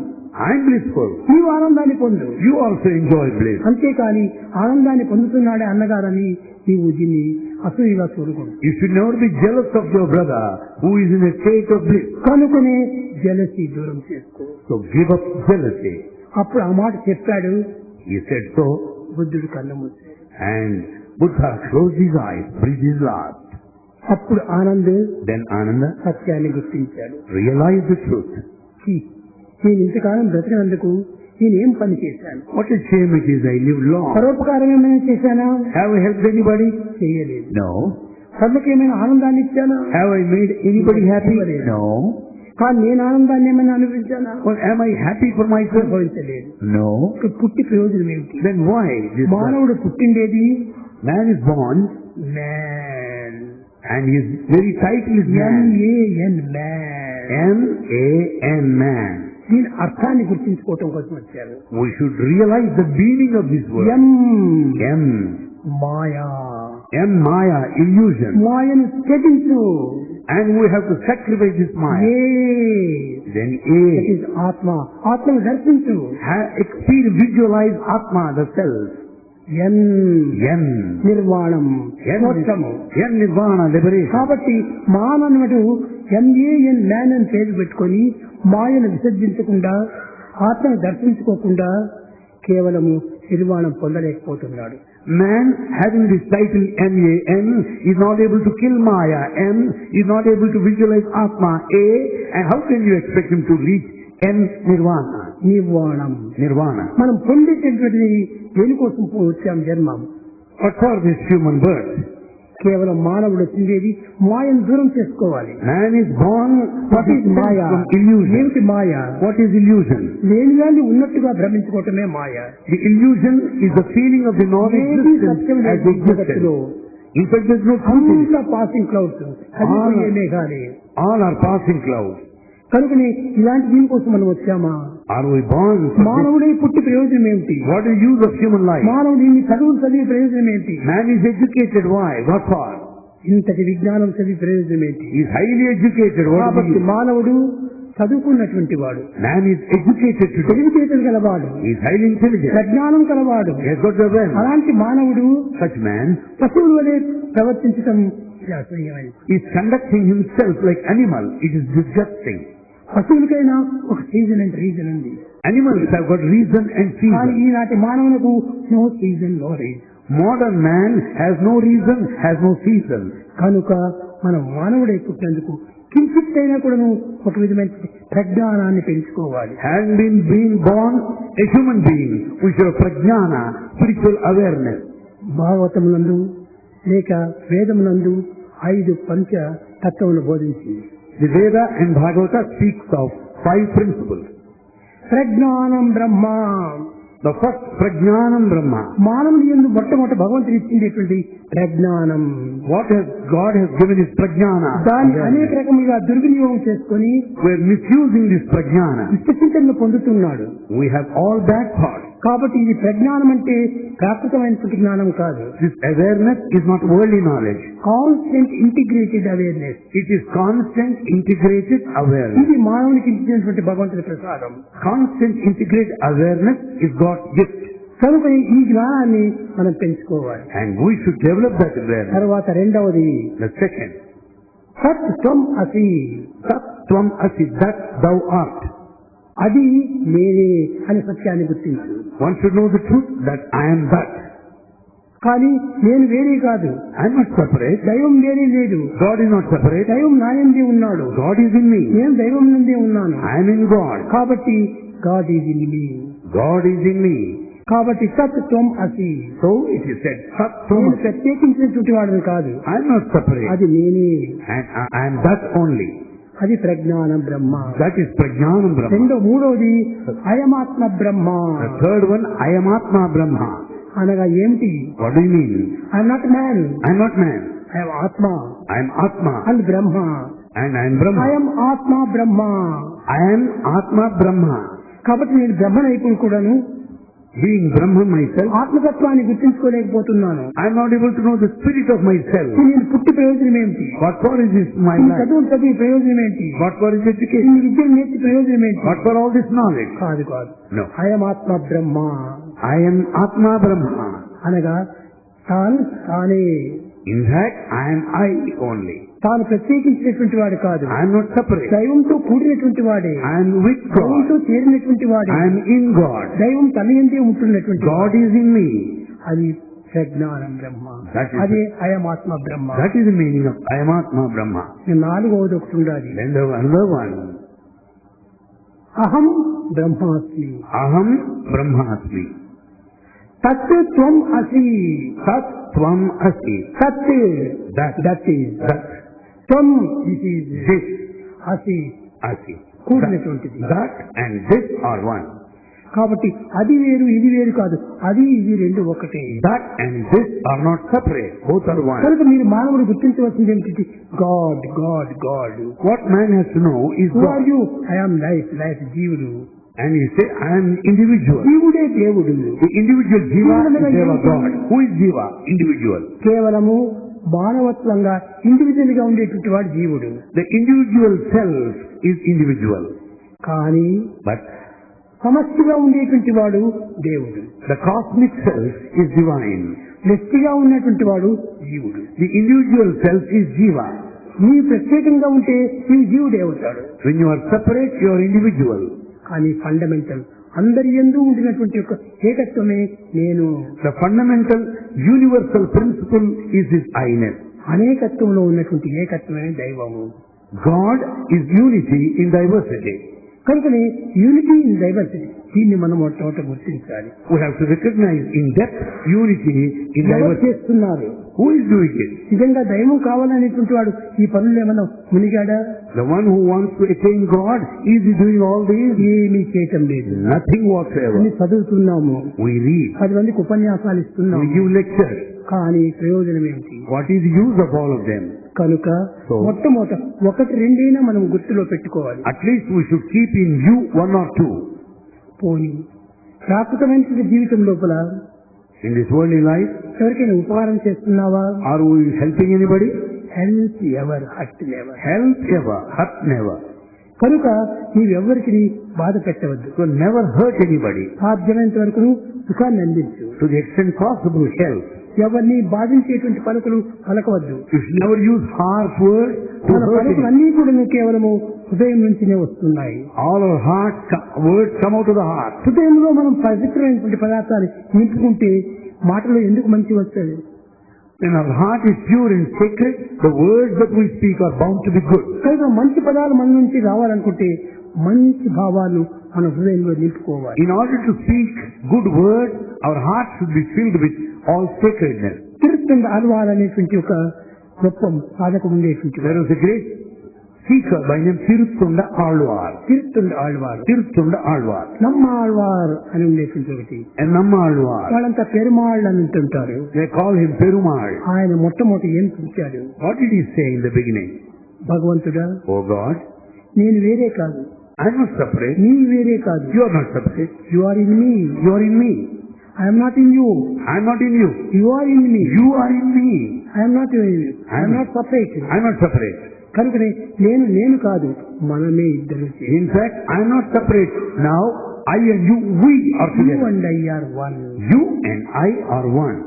I am blissful. నీవు ఆనందాన్ని పొందు. You also enjoy bliss. అంతేకాని ఆనందాన్ని పొందుతున్నాడే అన్నగారని నీవు దీన్ని అసూయగా చూడకూడదు. You should never be jealous of your brother who is in a state of bliss. కనుకనే జెలసీ దూరం చేసుకో. So give up jealousy. అప్పుడు ఆ మాట చెప్పాడు. He said so, బుద్ధుడు కన్ను మూసాడు. and Buddha closed his eyes, breathed his last. అప్పుడు ఆనంద్ Then Ananda సత్యాన్ని గుర్తించాడు. realized the truth. ఛీ, నేను ఇంతకాలం బ్రతికినందుకు నేనేం పని చేశాను? What a shame it is I live long. పరోపకారం ఏమైనా చేశానా? Have I helped anybody? చేయలేదు. No. సభకి ఏమైనా ఆనందాన్ని ఇచ్చానా? Have I made anybody happy? No. కానీ నేను ఆనందాన్ని ఏమైనా అనుభవించానా? Or am I happy for myself? అనుభవించలేదు. No. ఇప్పుడు పుట్టి ప్రయోజనం ఏమిటి? Then why this మానవుడు పుట్టిండేది man is born man. and his very title is man. MAN man. M-A-N, man. దీని అర్థాన్ని గుర్తించుకోవటం కోసం వచ్చారు. We should realize the meaning of this word. M M. Maya. M, Maya, illusion. మాయను త్యజించు. And we have to sacrifice this Maya. Then that A. Is ఆత్మ. ఆత్మను దర్శించు. Experience, visualize Atma, the self. N N. నిర్వాణం, మోక్షము. N, Nirvana, liberation. కాబట్టి మానవుడు MAN man అని పేరు పెట్టుకొని మాయను విసర్జించకుండా ఆత్మను దర్శించుకోకుండా కేవలము నిర్వాణం పొందలేకపోతున్నాడు. Man having this title M-A-N is not able to kill Maya. M is not able to visualize Atma. A. And how can you expect him to reach N, Nirvana? నిర్వాణం. Nirvana. మనం పొందేటటువంటి దేనికోసం వచ్చాం జన్మం? What for this human birth? కేవలం మానవుడు వచ్చిందేది మాయను దూరం చేసుకోవాలి. Man is born What is Maya? from illusion. ఏమిటి మాయ? What is illusion? లేని దాన్ని ఉన్నట్టుగా భ్రమించుకోవటమే మాయ. The illusion is the feeling of the ఏది non-existence సత్యం as లేదు existence. జగత్తులో. In fact, there is no truth in it. అంతా పాసింగ్ క్లౌడ్స్, కదిలిపోయే మేఘాలే. All are passing clouds. కనుకని ఇలాంటి దీనికోసం మనం వచ్చామా? Are we born for this? మానవుడే పుట్టి ప్రయోజనం ఏమిటి? What is the use of human life? మానవుడు ఇన్ని చదువులు చదివే ప్రయోజనం ఏంటి? Man is educated. Why? What for? ఇంతటి విజ్ఞానం చదివి ప్రయోజనం ఏంటి? He is highly educated. What is కాబట్టి he? మానవుడు చదువుకున్నటువంటి వాడు, Man is educated today. తెలివితేటలు గలవాడు, He is highly intelligent. ప్రజ్ఞానం కలవాడు. He has got the awareness. అలాంటి మానవుడు Such man పశువుల వలె ప్రవర్తించడం అసహ్యమైనది. is conducting himself like animal. It is disgusting. పశువులకైనా ఒక సీజన్ అండ్ రీజన్ ఉంది. Animals have got reason and కానీ season. ఈనాటి మానవులకు no season no reason. Modern man has no reason, has no season. కనుక మనం మానవుడై పుట్టినందుకు కించిత్తైనా కూడాను ఒక విధమైన ప్రజ్ఞానాన్ని పెంచుకోవాలి. Having been born a human being, we should have prajnana, spiritual awareness. భాగవతమునందు లేక వేదమునందు 5 పంచ తత్వములు బోధించింది. The Veda and Bhagavata speaks of 5 principles. ప్రజ్ఞానం బ్రహ్మ. The first, Prajnanam Brahma. మానవుని యందు మొట్టమొదటి భగవంతుడు ఇచ్చిందేటువంటి ప్రజ్ఞానం. What has God has given is Prajnana. దాన్ని అనేక రకములుగా దుర్వినియోగం చేసుకొని We are misusing this Prajnana. ఇష్టచింతనను పొందుతున్నాడు. We have all bad thoughts. కాబట్టి ఇది ప్రజ్ఞానం అంటే ప్రాకృతమైనటువంటి జ్ఞానం కాదు. This awareness is not worldly knowledge. Constant integrated awareness. It is constant integrated awareness. ఇది మానవునికి ఇచ్చినటువంటి భగవంతుడి ప్రసాదం. Constant integrated awareness is God's gift. కనుక ఈ జ్ఞానాన్ని మనం పెంచుకోవాలి. And we should develop that awareness. తర్వాత రెండవది The second, సత్ త్వం అసి. Sat Tvam Asi, that thou art. అది నేనే అనే సత్యాన్ని గుర్తించు. One should know the truth that I am that. కానీ నేను వేరే కాదు. I am not separate. దైవం వేరే లేదు. God is not separate. దైవం నాయందే ఉన్నాడు. God is in me. నేను దైవం నుండే ఉన్నాను. I am in God. కాబట్టి God is in me. God is in me. కాబట్టి సత్ త్వం అసి. So it is said, Sat Tvam నేను Asi. ప్రత్యేకించినటువంటి వాడిని కాదు. I am not separate. అది నేనే. And I am that only. అది ప్రజ్ఞానం బ్రహ్మ. That is Prajnanam Brahma. మూడవది అయమాత్మ బ్రహ్మ. The third one, I am Atma Brahma. అనగా ఏమిటి? What do you mean? I'm not man. I am not man. I'm ఆత్మ I am Atma. And Brahma. And I am Brahma. I'm ఆత్మ బ్రహ్మ. I am Atma Brahma. కాబట్టి నేను బ్రహ్మనైపుడు కూడాను Being Brahma myself, ఆత్మతత్వాన్ని గుర్తించుకోలేకపోతున్నాను. I am not able to know the spirit of myself. నేను పుట్టి ప్రయోజనం ఏమిటి? What for is this my ఈ life? చదువులు చదివి ప్రయోజనం ఏంటి? What for is ఈ education? విద్యను నేర్చి ప్రయోజనం ఏంటి? What for all this knowledge? కాదు కాదు. No. అయం ఆత్మ బ్రహ్మ I am Atma Brahma. అనగా తాను తానే. In fact, I am I only. తాను ప్రత్యేకించినటువంటి వాడు కాదు. I am not separate. దైవంతో కూడినటువంటి వాడే. I am with దైవంతో God. చేరినటువంటి వాడే. I am in God. దైవం తన యందే ఉంటున్నటువంటి వాడు. God is in me. అది ప్రజ్ఞానం బ్రహ్మ. That is అదే అయమాత్మ బ్రహ్మ. That is the meaning of I am Atma Brahma. నాలుగవది ఒకటి ఉండాలి. Then there was another one. అహం బ్రహ్మాస్మి. Aham Brahmasmi. తత్ త్వం అసి. Sat Tvam Asi. సత్ That. That is. That. త్వం దిస్ ఈజ్. This. అసి Asi. కూడినటువంటిది. That and this are one. కాబట్టి అది వేరు ఇది వేరు కాదు. అది ఇది రెండు ఒకటే. That and this are not separate. Both are one. కనుక మీరు మానవుడు గుర్తించవలసింది ఏమిటి? God God God. What man has to know is who are God. You? I'm life life జీవుడు. And you say, I am individual. జీవుడే దేవుడు. The individual Jiva is Deva God. Who is Jiva? Individual. కేవలము మానవత్వంగా individual గా ఉండేటువంటి వాడు జీవుడు. The individual self is individual. కానీ But సమష్టిగా ఉండేటువంటి వాడు దేవుడు. the cosmic self is divine. వ్యక్తిగా ఉన్నటువంటి వాడు జీవుడు. The individual self is Jiva. నీ ప్రత్యేకంగా ఉంటే నీ జీవుడే అవుతాడు. When you are separate, you are individual. కానీ ఫండమెంటల్ అందరి యందు ఉండినటువంటి యొక్క ఏకత్వమే నేను. The fundamental universal principle is His I-ness. అనేకత్వంలో ఉన్నటువంటి ఏకత్వమే దైవము. God is unity in diversity. కనుకనే యూనిటీ ఇన్ డైవర్సిటీ దీన్ని మనం మొట్టమొదట గుర్తించాలి. We have to recognize in depth unity in ఎవరు diversity. చేస్తున్నారు? Who is doing it? నిజంగా దైవం కావాలనేటువంటి వాడు ఈ పనులు ఏమన్నా మునిగాడా? The one who wants to attain God, is he doing all these? ఏమీ చేయటం లేదు. Nothing whatsoever. అన్ని చదువుతున్నాము, We read, 10 మందికి ఉపన్యాసాలు we ఇస్తున్నాము, give lectures. కానీ ప్రయోజనం ఏమిటి? What is the use of all of them? కనుక మొట్టమొదట 1-2 మనం గుర్తులో పెట్టుకోవాలి. At least we should keep in view 1 or 2. పోనీ ప్రాకృతమైన జీవితం లోపల In this worldly life, ఎవరికైనా ఉపకారం చేస్తున్నావా? are we helping anybody? Help ever hurt never. Help ever, hurt never. కనుక నీవెవ్వరికి బాధ పెట్టవద్దు. So never hurt anybody. సాధ్యమైనంత వరకు సుఖాన్ని అందించు. To the extent possible, help. ఎవరిని బాధించేటువంటి పలుకులు పలకవద్దు. You should never use harsh words to మన hurt పలుకులు anybody. అన్ని కూడా కేవలము హృదయం నుంచినే వస్తున్నాయి. All our words come out of the heart. హృదయంలో మనం పవిత్రమైనటువంటి పదార్థాలు నింపుకుంటే మాటలో ఎందుకు మంచి వస్తుంది? When our heart is pure and sacred, the words that we speak are bound to be good. కనుక మంచి పదాలు మన నుంచి రావాలనుకుంటే మంచి భావాలు మన హృదయంలో నింపుకోవాలి. In order to speak good words, our heart should be filled with all sacredness. తిరుత్తండ అలవాలనేటువంటి ఒక గొప్ప సాధకుడు ఉండేటువంటి There was a great seeker by name Tirthunda Alvar. తిరుత్తుండ Alvar, Tirthunda Alvar. నమ్మ ఆళ్వారు అని ఉండేటువంటి ఒకటి. And Namma Alvar. వాళ్ళంతా పెరుమాళ్ళు అని అంటుంటారు. They call him Perumal. ఆయన మొట్టమొదటి ఏం పిలిచాడు? What did he say in the beginning? భగవంతుడా, Oh God, నేను వేరే కాదు, I'm not separate. నీ వేరే కాదు. You are not separate. You are in me, You are in me. I'm not in you, I'm not in you. You are in me. You are in me. I'm not separate. I'm not separate. కనుకనే నేను కాదు, మనమే ఇద్దరు. In fact, I'm not separate. Now, I and you, we are you together. And I are one. You and I are one.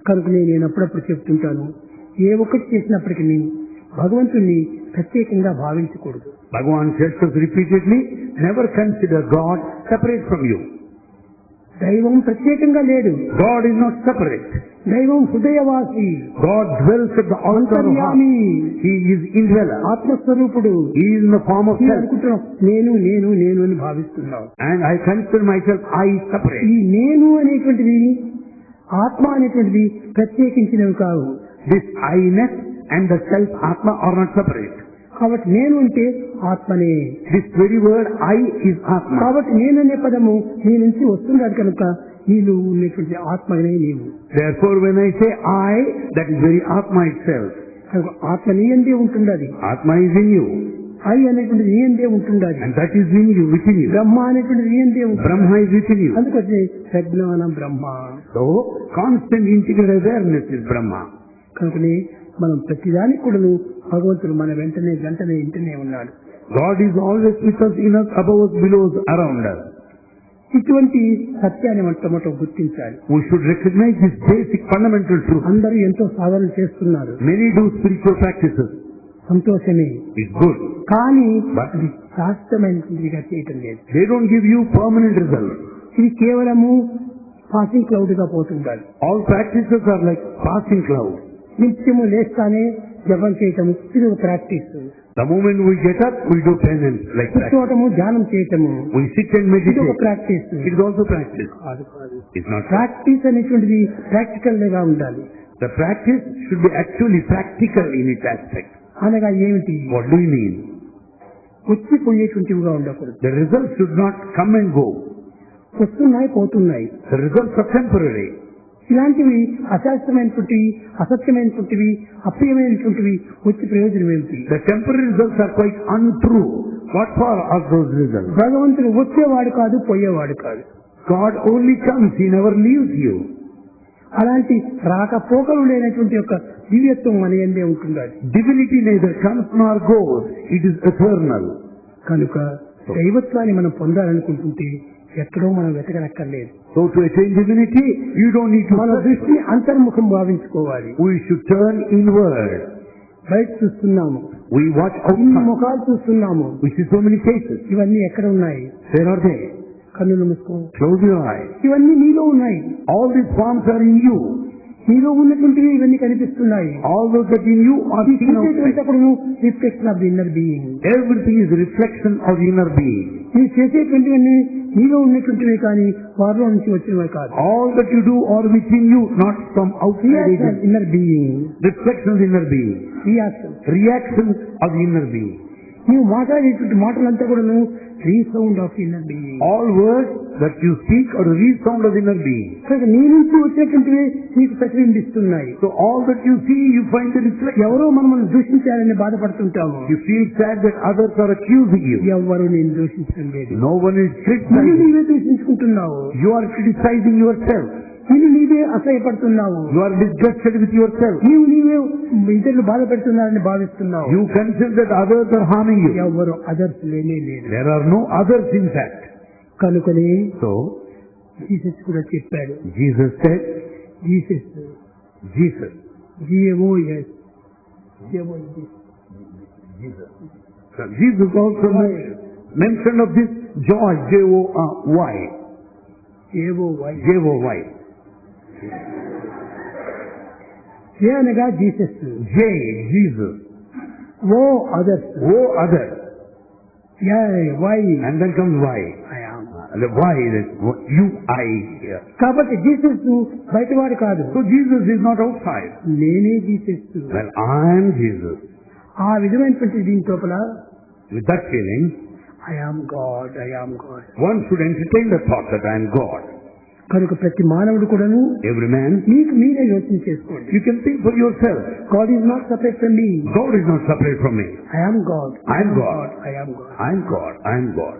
కనుకనే నేను అప్పుడప్పుడు చెప్తుంటాను, ఏ ఒక్కటి చేసినప్పటికీ భగవంతుణ్ణి ప్రత్యేకంగా భావించకూడదు. Bhagavan says us repeatedly, never consider God separate from you. దైవం ప్రత్యేకంగా లేడు. God is not separate. దైవం హృదయవాసి, God dwells at the altar of heart. అంతర్యామి, He is indweller. ఆత్మస్వరూపుడు. He is in the form of నేను self. అనుకుంటున్నాం, నేను అని భావిస్తున్నావు. And I consider myself I separate. ఈ నేను అనేటువంటిది, ఆత్మ అనేటువంటిది ప్రత్యేకించినవి కావు. This I-ness and the self Atma are not separate. కాబట్టి నేను అంటే ఆత్మనే. This very word I is Atma. కాబట్టి నేను అనే పదము నీ నుంచి వస్తున్నాడు కనుక నీలో ఉన్నటువంటి ఆత్మనే నీవు. Therefore when I say I, that is very Atma itself. కనుక ఆత్మ నీ అందే ఉంటుండాలి. Atma is in you. I అనేటువంటిది నీ అందే ఉంటుండాలి. And that is in you, within you. బ్రహ్మ అనేటువంటిది నీ అందే ఉంటుంది. Brahma is within you. అందుకని ప్రజ్ఞానం బ్రహ్మ. So, constant integral awareness is Brahma. కనుకనే మనం ప్రతిదానికి కూడా భగవంతుడు మన వెంటనే ఇంటనే ఉన్నాడు. God is always with us, in us, above us, below us, around us. ఇటువంటి సత్యాన్ని మొట్టమొదట గుర్తించాలి. We should recognize this basic fundamental truth. అందరూ ఎంతో సాధన చేస్తున్నారు. Many do spiritual practices. సంతోషమే. It's good. కానీ But అది శాస్త్రమైనదిగా చేయటం లేదు. they don't give you permanent results. ఇది కేవలము పాసింగ్ క్లౌడ్ గా పోతుండాలి. All practices are like passing clouds. నిత్యము లేస్తానే జపం చేయటము, ఇది ఒక practice. The moment we get up, we do penance like that. కూర్చోవటము, ధ్యానం చేయటము, We sit and ఇది ఒక meditate. Practice. It is also practice. కాదు కాదు. It's not. ప్రాక్టీస్ అనేటువంటిది ప్రాక్టికల్ గా ఉండాలి. The practice should be actually practical in its aspect. అనగా ఏమిటి? What do you mean? వచ్చిపోయేటువంటివిగా ఉండకూడదు. The results should not come and go. వస్తున్నాయి, పోతున్నాయి. The results are temporary. ఇలాంటివి అశాస్త్రమైనటువంటివి, అసత్యమైనటువంటివి, అప్రియమైనటువంటివి వచ్చి ప్రయోజనం ఏమిటి? The temporary results are quite untrue. What for are those results? భగవంతుడు వచ్చేవాడు కాదు, పోయేవాడు కాదు. God only comes, He never leaves you. అలాంటి రాకపోకలు లేనటువంటి యొక్క దివ్యత్వం మన యందే ఉంటుండాలి. Divinity neither comes nor goes. It is eternal. కనుక దైవత్వాన్ని మనం పొందాలనుకుంటుంటే ఎక్కడో మనం వెతకనక్కర్లేదు. So to attain divinity, you don't need to మన search. దృష్టిని అంతర్ముఖం భావించుకోవాలి. We should turn inward. బయట చూస్తున్నాము, We watch ఇన్ని outside. ముఖాలు చూస్తున్నాము, We see so many faces. ఇవన్నీ ఎక్కడ ఉన్నాయి? Where are they? కన్నులు మూసుకో. Close your eyes. ఇవన్నీ నీలో ఉన్నాయి. All these forms are in you. నీలో ఉన్నటువంటివి ఇవన్నీ కనిపిస్తున్నాయి. All those that in you are seen outside. Reflection of the inner being. Everything is a reflection of the inner being. మీరు చేసేటువంటివన్నీ నీలో ఉన్నటువంటివి కానీ వారిలో నుంచి వచ్చినవి కాదు. All that you do are within you, not from outside agents. Inner being. Reflection of the inner being. Reaction. Reactions of the inner being. నువ్వు మాట్లాడేటువంటి మాటలంతా కూడా resound of inner being. All words that you speak are the resound of the inner being. నీ నుంచి వచ్చేటువంటివి నీకు ప్రతిబింబిస్తున్నాయి. So all that you see, you find the reflection. ఎవరో మనం దూషించాలని బాధపడుతుంటాము. You feel sad that others are accusing you. ఎవరు నేను దూషించడం లేదు. No one is నువ్వు criticizing. నీవే దూషించుకుంటున్నావు. You are criticizing yourself. నువ్వు నీవే అసహ్యపడుతున్నావు. You are disgusted with yourself. నీవే ఇతరులు బాధ పెడుతున్నారని భావిస్తున్నావు. You consider that others are harming you. ఎవరు అదర్స్ లేనే లేదు. There are no others in fact. కనుకనే So, జీసస్ కూడా చెప్పాడు. Jesus said, Jesus Jesus. GOS. So Jesus also mentioned of this joy, J-O-Y. J-O-Y. ఏ అనగా Jesus. J, Jesus. O others. O, others. Y And then comes Y. Why? You, I here. కాబట్టి Jesus బయటవాడు కాదు, So Jesus is not outside. నేనే Jesus. Well, I am Jesus. ఆ విధమైనటువంటి దీని లోపల With that feeling, I am God, I am God. one should entertain the thought that I am God. కనుక ప్రతి మానవుడు కూడాను Every man, మీకు మీరే యోచన చేసుకోండి. you can think for yourself. God is not separate from me. God is not separate from me. I am God, I am God. I am God. I am God. I am God.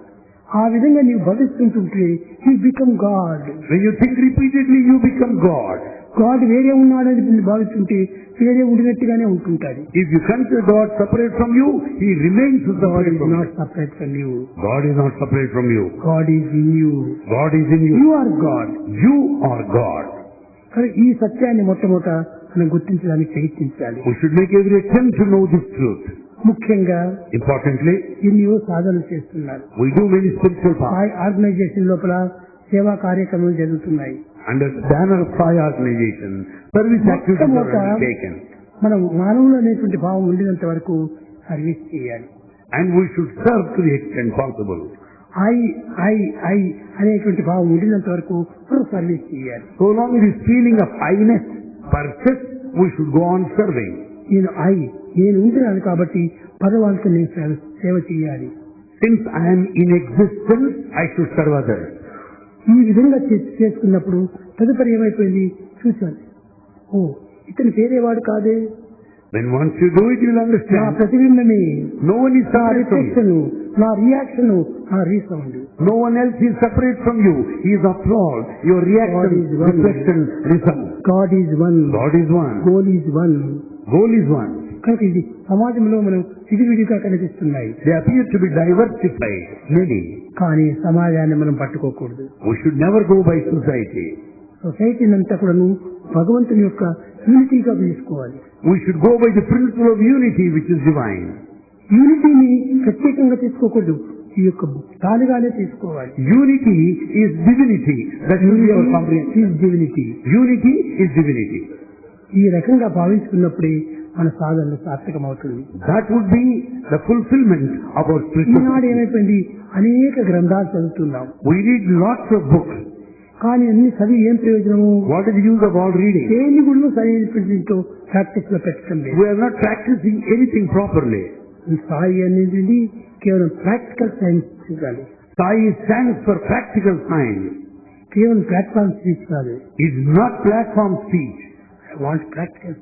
ఆ విధంగా నీవు భవిస్తుంటుంటే you become God. When you think repeatedly, you become God. God వేరే ఉన్నాడని భావిస్తుంటే వేరే ఉండినట్టుగానే ఉంటుంటాడు. If you consider God separate from you, He remains God separate is from you. Not separate from you. God is not separate from you. God is in you. God is in you. You are God. You are God. కానీ ఈ సత్యాన్ని మొట్టమొదట మనం గుర్తించడానికి ప్రయత్నించాలి. We should make every attempt to know this truth. ముఖ్యంగా Importantly, ఎన్నో సాధనలు చేస్తున్నారు. we do many spiritual paths. Organization లోపల సేవా కార్యక్రమాలు జరుగుతున్నాయి. Under the banner of Sai organization, service activities are undertaken. మనం మానవులు అనేటువంటి భావం ఉండినంత వరకు సర్వీస్ చేయాలి. And we should serve to the extent possible. I I I అనేటువంటి భావం ఉండినంత వరకు మనం సర్వీస్ చేయాలి. So long as this feeling of I-ness persists, we should go on serving. నేను ఉంటున్నాను కాబట్టి పదవాళ్ళకి నేను సేవ చేయాలి. Since I am in existence, I should serve others. ఈ విధంగా చేసుకున్నప్పుడు తదుపరి ఏమైపోయింది చూశాను, ఓ ఇతను వేరేవాడు కాదే, When once you do it, you will నా understand. ప్రతిబింబమే, No one is నా separate from you. రిఫ్లెక్షన్, నా రియాక్షన్, నా resound. No one else is separate from you. He is after all your God reaction, is one. reflection, result. God is one, God is one. Goal is one. Goal is one. కనుక ఇది సమాజంలో మనం విడివిడిగా కనిపిస్తున్నాయి. They appear to be diversified, many. కానీ సమాజాన్ని మనం పట్టుకోకూడదు. We should never go by society. సొసైటీని అంతా కూడాను భగవంతుని యొక్క యూనిటీగా తీసుకోవాలి. We should go by the principle of unity, which is divine. యూనిటీని ప్రత్యేకంగా తీసుకోకూడదు, ఈ యొక్క తాలుగానే తీసుకోవాలి. Unity is divinity. That should be our comprehension. Divinity. Unity is divinity. ఈ రకంగా భావించుకున్నప్పుడే మన సాధనలు సార్థకమవుతుంది. That would be the fulfillment of our spiritual. ఈనాడు ఏమైపోయింది, అనేక గ్రంథాలు చదువుతున్నాం. We read lots of books. కానీ అన్ని చదివి ఏం ప్రయోజనము? What is the use of all reading? దేని కూడా సరైనటువంటి దీంతో ప్రాక్టీస్ లో పెట్టడం లేదు. We are not practicing anything properly. ఈ స్థాయి అనేది కేవలం ప్రాక్టికల్ సైన్స్ చూడాలి. Sai stands for practical science. కేవలం ప్లాట్ఫామ్ స్పీచ్ కాదు. It is not platform speech. I want practical.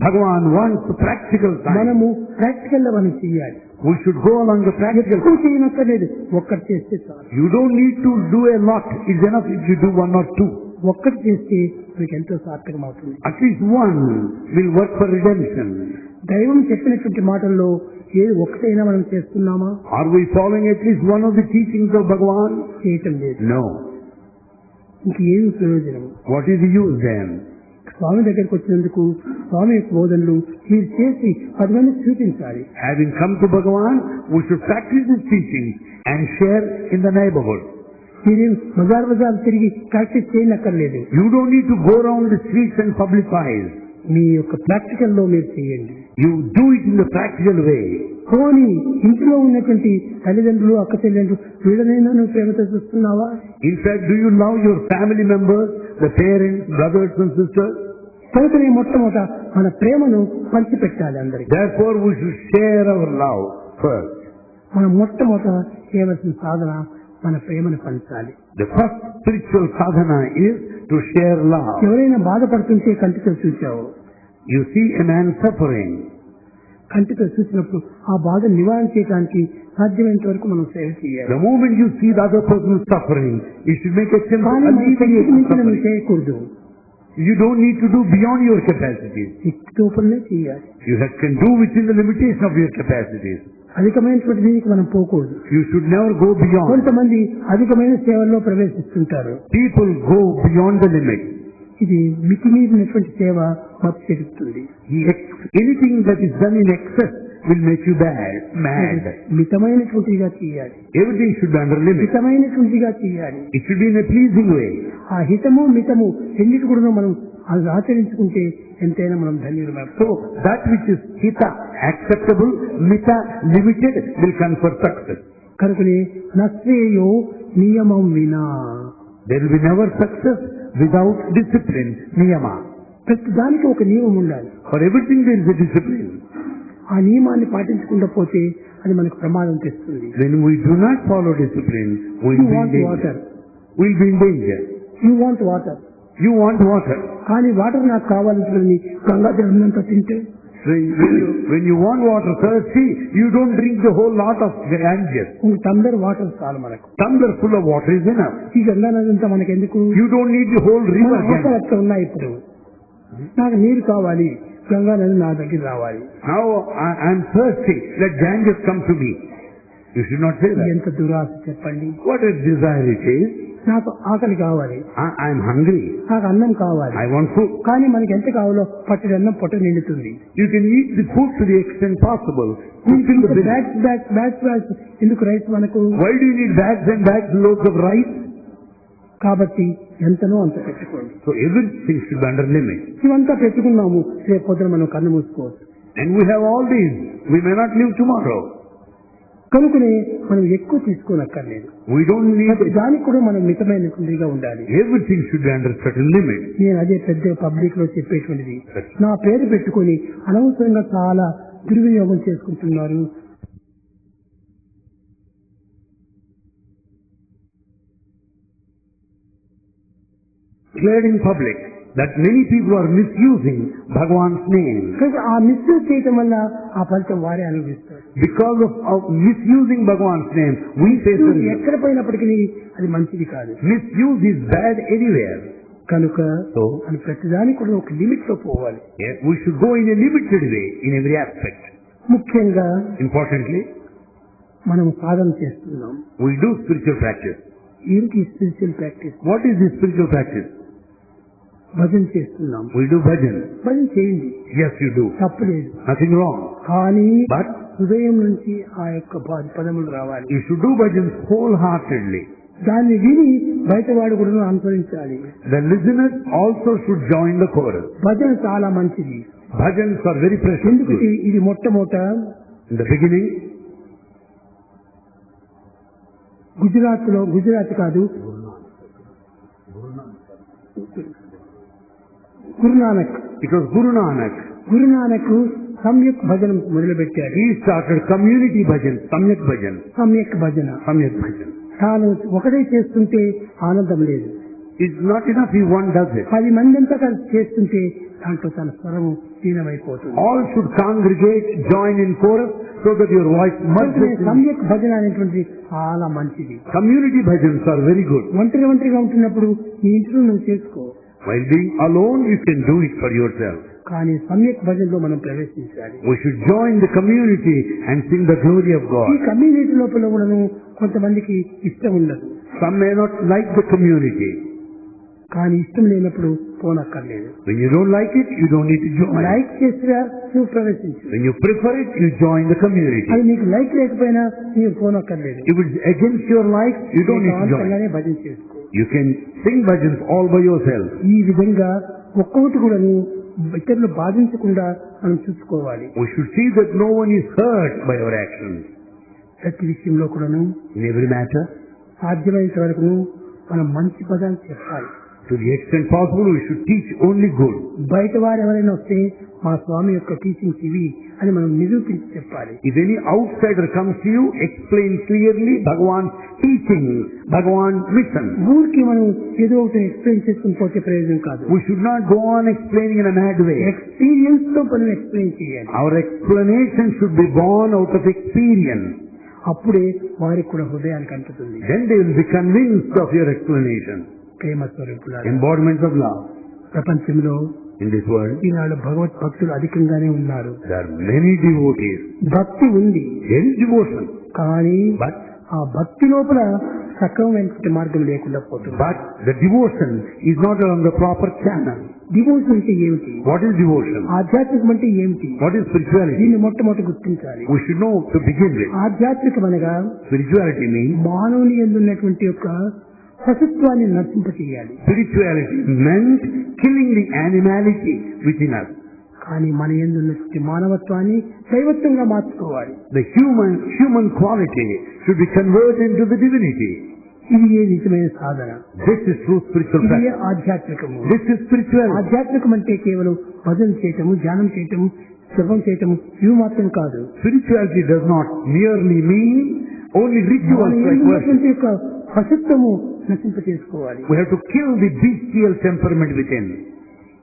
Bhagavan wants practical science. మనము ప్రాక్టికల్ గా మనం చేయాలి. We should go along the practical. ఎక్కువ చేయనక్కర్లేదు, ఒక్కటి చేస్తే చాలు. You don't need to do a lot. It's enough if you do one or two. ఒక్కటి చేస్తే మీకు ఎంతో సార్థకం అవుతుంది. At least one will work for redemption. దైవం చెప్పినటువంటి మాటల్లో ఏ ఒక్కటైనా మనం చేస్తున్నామా? Are we following at least one of the teachings of Bhagavan? చేయటం లేదు. No. ఇంకేమి ప్రయోజనం? What is the use then? స్వామి దగ్గరికి వచ్చినందుకు స్వామి యొక్క బోధనలు మీరు చేసి 10 మందికి చూపించాలి. Having come to Bhagavan, we should practice his teachings and share in the neighborhood. మీరు బజార్ తిరిగి practice చేయనక్కర్లేదు. You don't need to go around the streets and publicize. మీ యొక్క ప్రాక్టికల్ లో మీరు చేయండి. You do it in the practical way. పోనీ ఇంట్లో ఉన్నటువంటి తల్లిదండ్రులు, అక్క చెల్లెండ్రులు వీళ్ళనైనా నువ్వు ప్రేమతో చూస్తున్నావా? In fact, do you love your family members, the parents, brothers and sisters? కనుకనే మొట్టమొదట మన ప్రేమను పంచిపెట్టాలి అందరికి. Therefore, we should share our love first. మనం మొట్టమొదట చేయవలసిన సాధన మన ప్రేమను పంచాలి. The first spiritual sadhana is to share love. ఎవరైనా బాధపడుతుంటే కంటితో చూచావు, You see a man suffering. కంటితో చూసినప్పుడు ఆ బాధ నివారణ చేయడానికి సాధ్యమైనంత వరకు మనం సేవ చేయాలి. The moment you see the other person suffering, you should make a attempt to కానీ మన శక్తికి alleviate the మించిన నువ్వు suffering. చేయకూడదు. You don't need to do beyond your capacities. శక్తి లోపలనే చేయాలి. You can do within the limitation of your capacities. అధికమైనటువంటి దీనికి మనం పోకూడదు. You should never go beyond. కొంతమంది అధికమైన సేవల్లో ప్రవేశిస్తుంటారు. People go beyond the limit. ఇది మితిమీరినటువంటి సేవ మత్తు చెడుతుంది. Anything that is done in excess will make you mad. మితమైనటువంటిగా చేయాలి. Everything should be under limit. మితమైనటువంటిగా చేయాలి. It should be in a pleasing way. ఆ హితము మితము రెండింటి కూడా మనం అది ఆచరించుకుంటే ఎంతైనా మనం ధన్యులమే. So that which is hita, acceptable, mita, limited, will confer success. కనుకనే నశ్రేయో నియమం వినా. There will be never success without discipline, niyama. ప్రతి దానికి ఒక నియమం ఉండాలి. For everything there is a discipline. ఆ నియమాన్ని పాటించకుండా పోతే అది మనకు ప్రమాదం తెస్తుంది. When we do not follow discipline, we You will be in want danger. water. We'll be in danger. You want water. You want water. కానీ వాటర్ నాకు కావాలని గంగా జలమంతా తింటే, When you want water thirsty, you don't drink the whole lot of Ganges. ఒక tumbler water చాలు మనకు. Tumbler full of water is enough. ఈ గంగా నది అంతా మనకి ఎందుకు? You don't need the whole మన river Ganges. అవసరాలు ఉన్నాయి. ఇప్పుడు నాకు నీరు కావాలి, గంగా నది నా దగ్గర రావాలి. Now I'm thirsty. Let Ganges come to me. You should not say that. ఎంత దురాశ చెప్పండి. What a desire it is. నాకు ఆకలి కావాలి, I'm hungry. నాకు అన్నం కావాలి. I want food. కానీ మనకి ఎంత కావాలో పట్టెడు అన్నం పొట్ట నిండుతుంది. You can eat the food to the extent possible. Fulfill the bill. Bags ఎందుకు రైస్ మనకు? Why do you need bags and bags loads of rice? కాబట్టి ఎంతనో అంత పెట్టుకోండి. So everything should be under limit. ఇవంతా పెట్టుకున్నాము, రేపు పొద్దున మనం కన్ను మూసుకోవచ్చు. And we have all these. We may not live tomorrow. కనుకనే మనం ఎక్కువ తీసుకోనక్కర్లేదు. We don't need it. దానికి కూడా మనం మితమైనటువంటిగా ఉండాలి. Everything should be under certain limit. నేను అదే పెద్ద పబ్లిక్ లో చెప్పేటువంటిది. నా పేరు పెట్టుకొని అనవసరంగా చాలా దుర్వినియోగం చేసుకుంటున్నారు. Declared in public that many people are misusing Bhagwan's name. కనుక ఆ మిస్యూజ్ చేయటం వల్ల ఆ ఫలితం వారే అనుభవిస్తారు. Because of misusing Bhagwan's name, we face the result. ఎక్కడ పోయినప్పటికీ అది మంచిది కాదు. Misuse is bad anywhere. కనుక So, అది ప్రతిదానికి కూడా ఒక లిమిట్ లో పోవాలి. we should go in a limited way in every aspect. ముఖ్యంగా Importantly, మనం సాధన చేస్తున్నాం. we do spiritual practice. ఏంటి spiritual practice? What is this spiritual practice? భజన చేస్తున్నాం. We do bhajan. భజన చేయండి, Yes, you do. తప్పులేదు. Nothing wrong. కానీ But హృదయం నుంచి ఆ యొక్క పదములు రావాలి. you should do bhajan wholeheartedly. దాన్ని విని బయటవాడు కూడా అనుసరించాలి. The listeners also should join the chorus. భజన చాలా మంచిది. Bhajans are very precious. ఎందుకంటే ఇది మొట్టమొదట In the beginning, గుజరాత్ కాదు, Guru Nanak it was Guru Nanak. Guru Nanak సమ్యక్ భజన మొదలుపెట్టాడు. He started community bhajan, samyak bhajan. సమ్యక్ భజన Samyak bhajan. తాను ఒకటే చేస్తుంటే ఆనందం లేదు. It's not enough if one does it. 10 మంది అంతా కలిసి చేస్తుంటే దాంట్లో తన స్వరము లీనమైపోతుంది. All should congregate, join in chorus so that your voice merges in. సమ్యక్ భజన అనేటువంటి చాలా మంచిది. Community bhajans are very good. ఒంటరిగా ఉంటున్నప్పుడు నీ ఇంట్లో నువ్వు చేసుకో. While being alone, you can do it for yourself. కానీ సమ్యక్ భజనలో మనం ప్రవేశించాలి. We should join the community and sing the glory of ఈ God. కమ్యూనిటీ లోపల కూడాను కొంతమందికి ఇష్టం ఉండదు. Some may not like the community. కానీ ఇష్టం లేనప్పుడు పోనక్కర్లేదు. When you don't like it, you don't need to join. Like చేసినా నువ్వు ప్రవేశించు. When you prefer it, you join the community. అది నీకు లైక్ లేకపోయినా నీవు పోనక్కర్లేదు. If it's against your like, you don't need to join. అలానే భజన చేసుకో. You can sing bhajans all by yourself. ఈ విధంగా ఒక్కొక్కటి కూడా ఇతరులు బాధించకుండా మనం చూసుకోవాలి. We should see that no one is hurt by our actions. ప్రతి విషయంలో కూడాను In every matter, సాధ్యమైనంత వరకు మనం మంచి పదాలు చెప్పాలి. to the extent possible, we should teach only good. బయట వారు ఎవరైనా వస్తే మా స్వామి యొక్క టీచింగ్స్ ఇవి అని మనం నిరూపించి చెప్పాలి. If any outsider comes to you, explain clearly Bhagavan's teaching, Bhagavan's mission. ఊరికి మనం ఏదో ఒకటి ఎక్స్ప్లెయిన్ చేసుకుని పోతే ప్రయోజనం కాదు. We should not go on explaining in a mad way. Experience తో మనం ఎక్స్ప్లెయిన్ చేయాలి. Our explanation should be born out of experience. అప్పుడే వారికి కూడా హృదయానికి అంటుతుంది. Then they will be convinced of your explanation. ప్రేమ స్వరూపులారా, Embodiments of love. ప్రపంచంలో In this world, ఈనాడు భగవత్ భక్తులు అధికంగానే ఉన్నారు. there are many devotees. భక్తి ఉంది, There is devotion. కానీ But ఆ భక్తి లోపల సక్రమమైన మార్గం లేకుండా పోతుంది. the devotion is not along the proper channel. Devotion అంటే ఏమిటి? What is devotion? ఆధ్యాత్మికం అంటే ఏమిటి? What is spirituality? దీన్ని మొట్టమొదటి గుర్తించాలి. We should know to begin with. ఆధ్యాత్మికం అనగా Spirituality means మానవుని యందు ఉన్నటువంటి యొక్క పశుత్వాన్ని నశింపచేయాలి. spirituality meant killing the animality within us. కానీ మన యందు ఉన్నటువంటి మానవత్వాన్ని దైవత్వంగా మార్చుకోవాలి. The human quality should be converted into the divinity. ఇది ఏ నిజమైన సాధన. This is true spiritual ఇది practice. ఆధ్యాత్మికము. This is spiritual. ఆధ్యాత్మికం అంటే కేవలం భజన చేయటము, ధ్యానం చేయటము, జపం చేయటము ఇవి మాత్రం కాదు. Spirituality does not merely mean only rituals like worship. యొక్క పశుత్వము నశింప చేసుకోవాలి. We have to kill the bestial temperament within.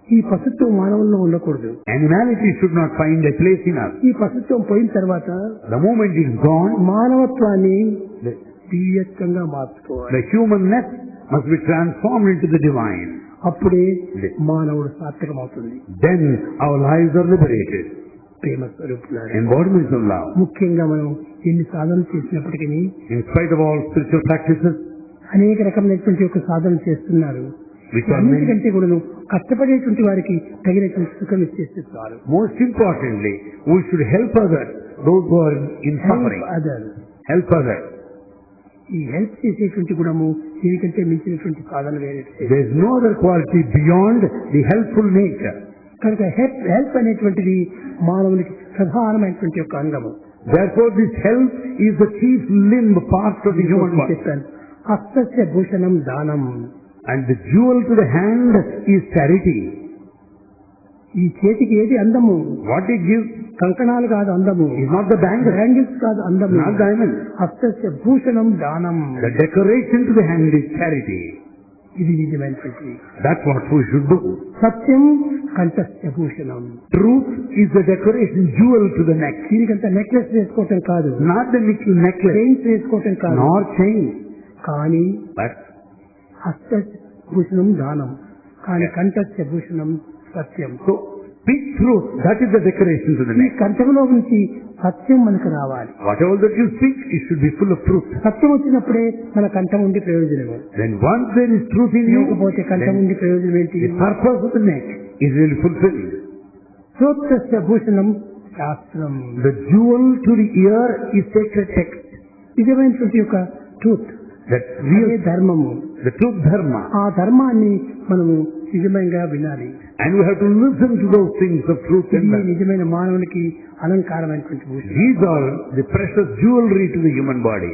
ఈ పశుత్వం మానవుల్లో ఉండకూడదు. Animality should not find a place in us. ఈ పశుత్వం పోయిన తర్వాత The moment it's gone, మానవత్వాన్ని the దివ్యత్వంగా మార్చుకోవాలి. humanness must be transformed into the divine. అప్పుడే మానవుడు సార్థకమవుతుంది. Then our lives are liberated. ప్రేమ స్వరూపులారా, Embodiments of love. ముఖ్యంగా మనం ఎన్ని సాధనలు చేసినప్పటికీ In spite of all spiritual practices, అనేక రకమైనటువంటి ఒక సాధన చేస్తున్నారు. which are many, అన్నిటికంటే కూడా కష్టపడేటువంటి వారికి తగినటువంటి సుఖం ఇచ్చేస్తే చాలు. most importantly, we should help others, those who are in suffering. Help others. ఈ హెల్ప్ చేసేటువంటి గుణము దీనికంటే మించినటువంటి సాధన వేరే. There is no other quality beyond the helpful nature. కనుక హెల్ప్ అనేటువంటిది మానవునికి ప్రధానమైనటువంటి ఒక అంగము. Therefore, this help is the chief limb part of the human body. చెప్పాను, హస్తస్య భూషణం దానం. And the jewel to the hand is charity. ఈ చేతికి ఏది అందము? What it gives కంకణాలు కాదు అందము, is not the bangle, bangles కాదు అందము, not diamond. హస్తస్య భూషణం దానం. The decoration to the hand is charity. ఇది నిజమైనటువంటి. That's what we should do. సత్యం కంఠస్య భూషణం. Truth is the decoration, jewel to the neck. దీనికంత నెక్లెస్ వేసుకోవటం కాదు, Not the necklace, చైన్స్ వేసుకోవటం కాదు, nor chain. కానీ But హస్త భూషణం దానం, కానీ కంఠస్య భూషణం సత్యం. so, speak truth, that is the decoration to the ఈ neck. కంఠంలో నుంచి సత్యం మనకు రావాలి. Whatever that you speak, it should be full of truth. సత్యం వచ్చినప్పుడే మన కంఠం ఉండి ప్రయోజనము. Then once there is truth in you, లేకపోతే కంఠం then ఉండి ప్రయోజనం ఏంటి? the purpose of the neck is really fulfilled. శ్రోత్రస్య Bhushanam శాస్త్రం. The jewel to the ear is sacred text. నిజమైనటువంటి యొక్క ట్రూత్, That real, అదే ధర్మము. the truth dharma. ఆ ధర్మాన్ని మనము నిజంగా వినాలి. And we have to listen to those things of truth ఇది and dharma. నిజమైన మానవునికి అలంకారమైనటువంటి Bhushanam. These are the precious jewelry to the human body.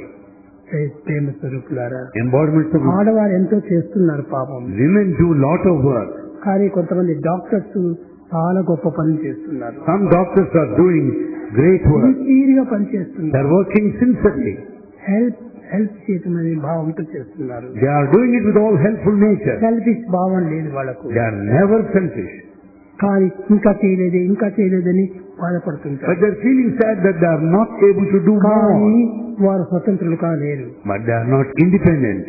ప్రేమ స్వరూపులారా, Embodiments of love. ఆడవారు ఎంతో చేస్తున్నారు పాపం. Women do a lot of work. కానీ కొంతమంది డాక్టర్స్ చాలా గొప్ప పని చేస్తున్నారు. Some doctors are doing great work. సిన్సియర్గా పని చేస్తున్నారు. They are working sincerely. Help చేయటం అనే భావంతో చేస్తున్నారు. They are doing it with all helpful nature. Selfish భావం లేదు వాళ్ళకు. They are never selfish. కానీ ఇంకా చేయలేదని బాధపడుతుంటారు. But they are feeling sad that they are not able to do కానీ more. వారు స్వతంత్రులు కాలేరు. But they are not independent.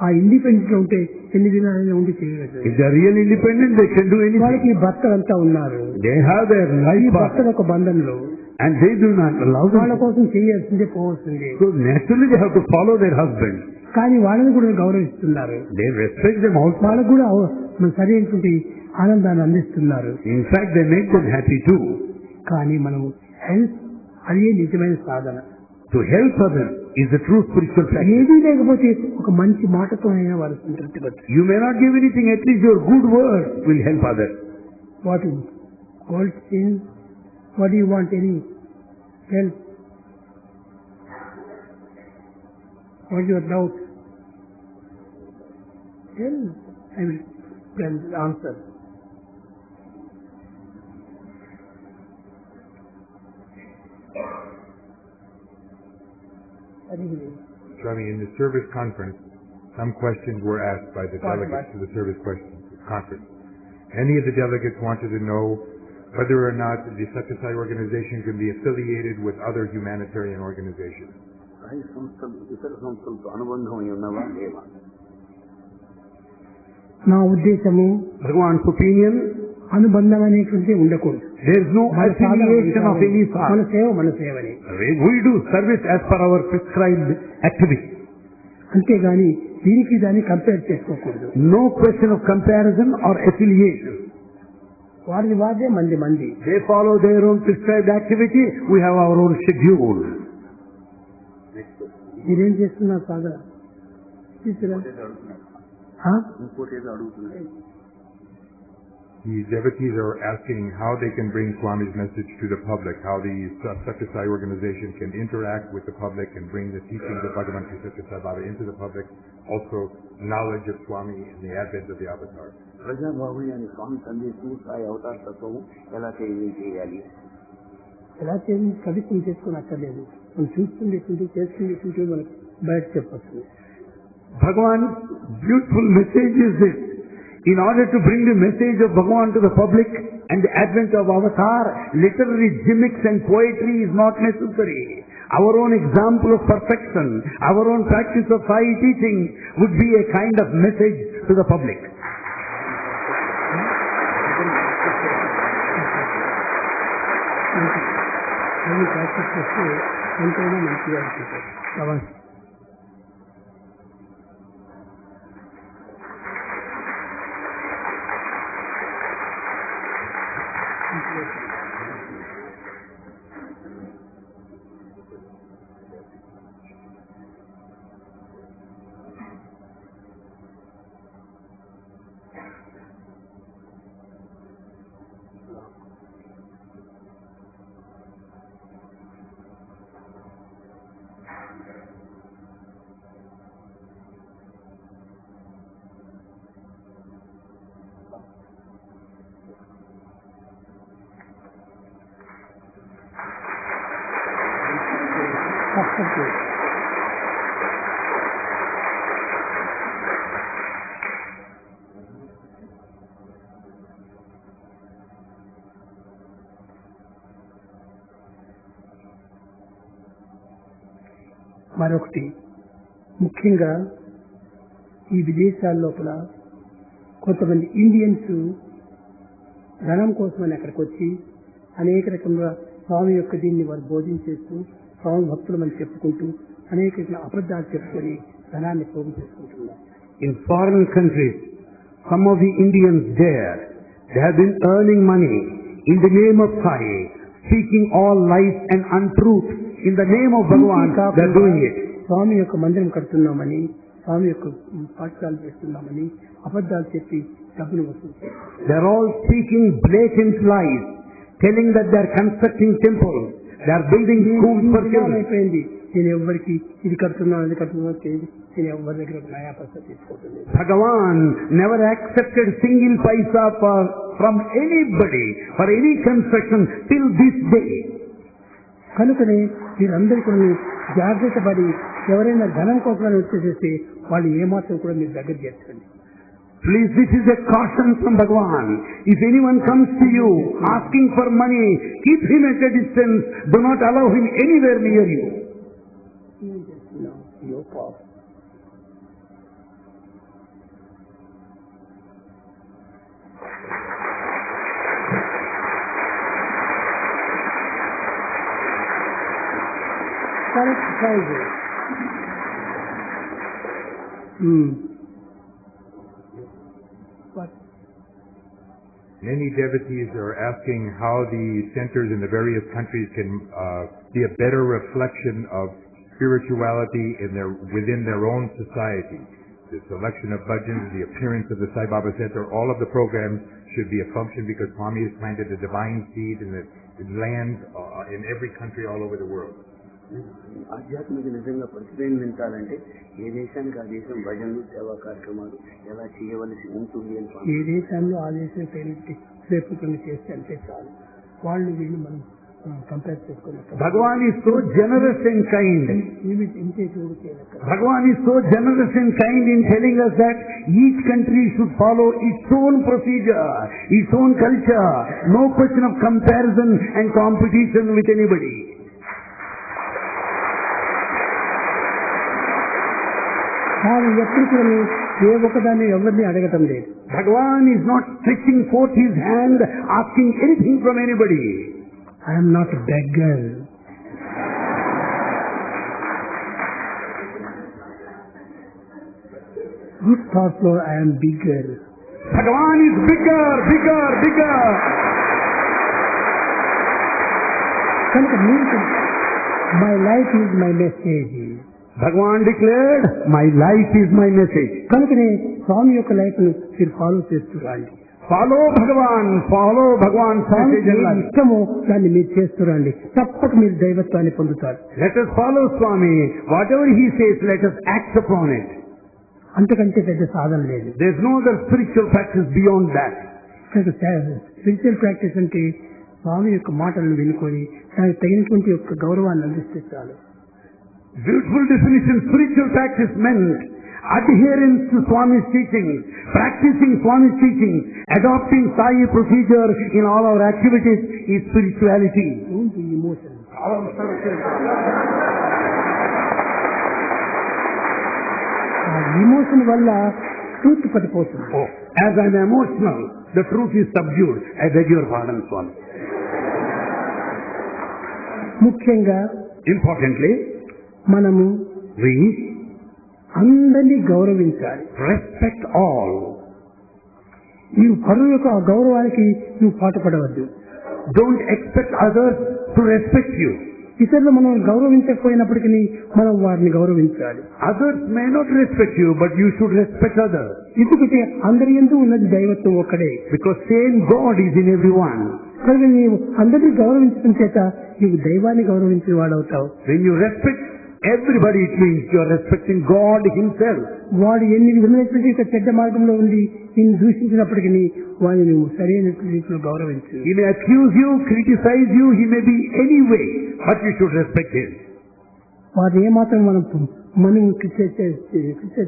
ఆ ఇండిపెండెంట్ లో ఉంటే ఎన్ని దినాలైనా ఉండి చేయగలరు. If they are really independent, they can do వాళ్ళకి anything. భర్తలంతా ఉన్నారు. They have their ఈ life partner. భర్తలు ఒక బంధంలో And they do not allow వాళ్ళ them. కోసం చేయాల్సిందే పోవాల్సిందే. So naturally they have to follow their husband. కానీ వాళ్ళని కూడా గౌరవిస్తున్నారు. They respect them also. వాళ్ళకు కూడా సరైనటువంటి ఆనందాన్ని అందిస్తున్నారు. In fact, they make them happy too. కానీ మనము హెల్ప్ అదే నిజమైన సాధన. To help others is the true spiritual practice. ఏదీ లేకపోతే ఒక మంచి మాటతో అయినా వారు సంతృప్తి పడతారు. You may not give anything, at least your good words will help others. What gold skin, what you want any help, what your doubt, I will answer. Swami, in the service conference, some questions were asked by the delegates to the service conference. Many of the delegates wanted to know whether or not the Satyasai organization can be affiliated with other humanitarian organizations. నా ఉద్దేశము Bhagwan's opinion, అనుబంధం అనేటువంటి ఉండకూడదు. there is no affiliation of any మన sort. మన సేవని. We do service as per our prescribed activity. అంతేగాని దీనికి దాన్ని కంపేర్ చేసుకోకూడదు. No question of comparison or affiliation. వారిది వాదే మంది. They follow their own prescribed activity. We have our own schedule. మీరేం చేస్తున్నారు సాగర? తీసుకురా. The devotees are asking how they can bring Swami's message to the public, how the Satya Sai organization can interact with the public and bring the teachings of Bhagavan Sri Satya Sai Baba into the public, also knowledge of Swami and the advent of the avatar. ప్రజాబాహుళ్యాన్ని స్వామి సందేశం సాయి అవతార తత్వము ఎలా చేయాలి? ఎలా చేయాలి కవిత్వం చేసుకుని అక్కర్లేదు, మనం చూస్తుండేటువంటి చేసుకునేటువంటి మనకు బయట చెప్పచ్చు. Bhagavan's beautiful message is this. In order to bring the message of Bhagavan to the public and the advent of avatar, literary gimmicks and poetry is not necessary. Our own example of perfection, our own practice of Sai teaching would be a kind of message to the public. Practice చేస్తే ఎంతైనా మంచిగా అనిపిస్తుంది. మరొకటి ముఖ్యంగా ఈ విదేశాల లోపల కొంతమంది ఇండియన్స్ ధనం కోసమని అక్కడికి వచ్చి అనేక రకంగా స్వామి యొక్క దీన్ని వారు బోధించేస్తూ స్వామి భక్తులమని చెప్పుకుంటూ అనేక అబద్ధాలు చెప్పుకొని ధనాన్ని పోగు చేసుకుంటున్నారు. In foreign countries, some of the Indians there, they have been earning money in the name of Sai, speaking all lies and untruth in the name of Bhagavan. They are doing it. స్వామి యొక్క మందిరం కడుతున్నామని, స్వామి యొక్క పాఠశాలలు చేస్తున్నామని అబద్ధాలు చెప్పి డబ్బులు వసూలు. They are all speaking blatant lies, telling that they are constructing temples, they are building schools for children. అయిపోయింది, నేను ఎవరికి ఇది కడుతున్నాను అది కడుతున్నాను చేయదు, నేను ఎవరి దగ్గర నయా పైసా తీసుకోవట్లేదు. Bhagavan never accepted single paisa from anybody for any construction till this day. కనుకనే మీరందరూ కూడా జాగ్రత్త పడి ఎవరైనా ధనం కోసం వచ్చేసేసి వాళ్ళు ఏమాత్రం కూడా మీరు దగ్గర చేర్చండి. Please, this is a caution from Bhagavan. If anyone comes to you asking for money, keep him at a distance. Do not allow him anywhere near you. Your power. What? Many devotees are asking how the centers in the various countries can be a better reflection of spirituality within their own society. The selection of bhajans, the appearance of the Sai Baba Center, all of the programs should be a function because Swami has planted a divine seed in the land in every country all over the world. ఆధ్యాత్మిక నిజంగా ప్రతిబింబించాలంటే ఏ దేశానికి ఆ దేశం భజనలు సేవా కార్యక్రమాలు ఎలా చేయవలసి ఉంటుంది అని ఏ దేశాల్లో ఆ దేశం ప్రేరేపణ చేస్తే అంటే చాలు, వాళ్ళు వీళ్ళు మనం కంపేర్ చేసుకోవాలి. Bhagavan is so generous and kind. Bhagavan is so generous and kind in telling us that each country should follow its own procedure, its own culture. No question of comparison and competition with anybody. ఎప్పుడు కూడా ఏ ఒక్కదాన్ని ఎవరిని అడగటం లేదు. Bhagavan is not stretching forth his hand asking anything from anybody. I am not a beggar. Good thought, Lord, I am bigger. Bhagavan is bigger, bigger, bigger. My life is my message. Bhagavan declared, my life is my message. కనుకనే స్వామి యొక్క life ను మీరు follow చేస్తూ రండి. Follow Bhagavan's message and life. ఇష్టమో దాన్ని మీరు చేస్తురండి, తప్పక మీరు దైవత్వాన్ని పొందుతారు. Let us follow Swami. Whatever he says, let us act upon it. అంతకంటే పెద్ద సాధన లేదు. There is no other spiritual practice beyond that. Spiritual practice అంటే స్వామి యొక్క మాటలను వినుకొని దానికి తగినటువంటి యొక్క గౌరవాన్ని అందిస్తే చాలు. Beautiful definition. Spiritual practice meant adherence to Swami's teachings, practicing Swami's teachings, adopting Sai procedure in all our activities is spirituality. Emotion. Emotion వల్ల truth పడిపోతుంది. Oh, as I am emotional, the truth is subdued. I beg your pardon, Swami. ముఖ్యంగా Importantly, మనము we అందరినీ గౌరవించాలి. respect all. నీవు పరువు యొక్క ఆ గౌరవానికి నువ్వు పాటుపడవద్దు. Don't expect others to respect you. ఇతరులు మనం గౌరవించకపోయినప్పటికీ మనం వారిని గౌరవించాలి. Others may not respect you, but you should respect others. ఎందుకంటే అందరి యందు ఉన్నది దైవత్వం ఒక్కడే. Because same God is in everyone. కనుక నీవు అందరినీ గౌరవించడం చేత నీవు దైవాన్ని గౌరవించిన వాడవుతావు. When you respect everybody, it means you are respecting God Himself. వాడు ఎన్ని విధమైనటువంటి చెడ్డ మార్గంలో ఉండి నిన్ను దూషించినప్పటికీ వాడిని నువ్వు సరైన రీతిలో గౌరవించు. He may accuse you, criticize you, he may be any way, but you should respect him. వారిని ఏమాత్రం మనం క్రిటిసైజ్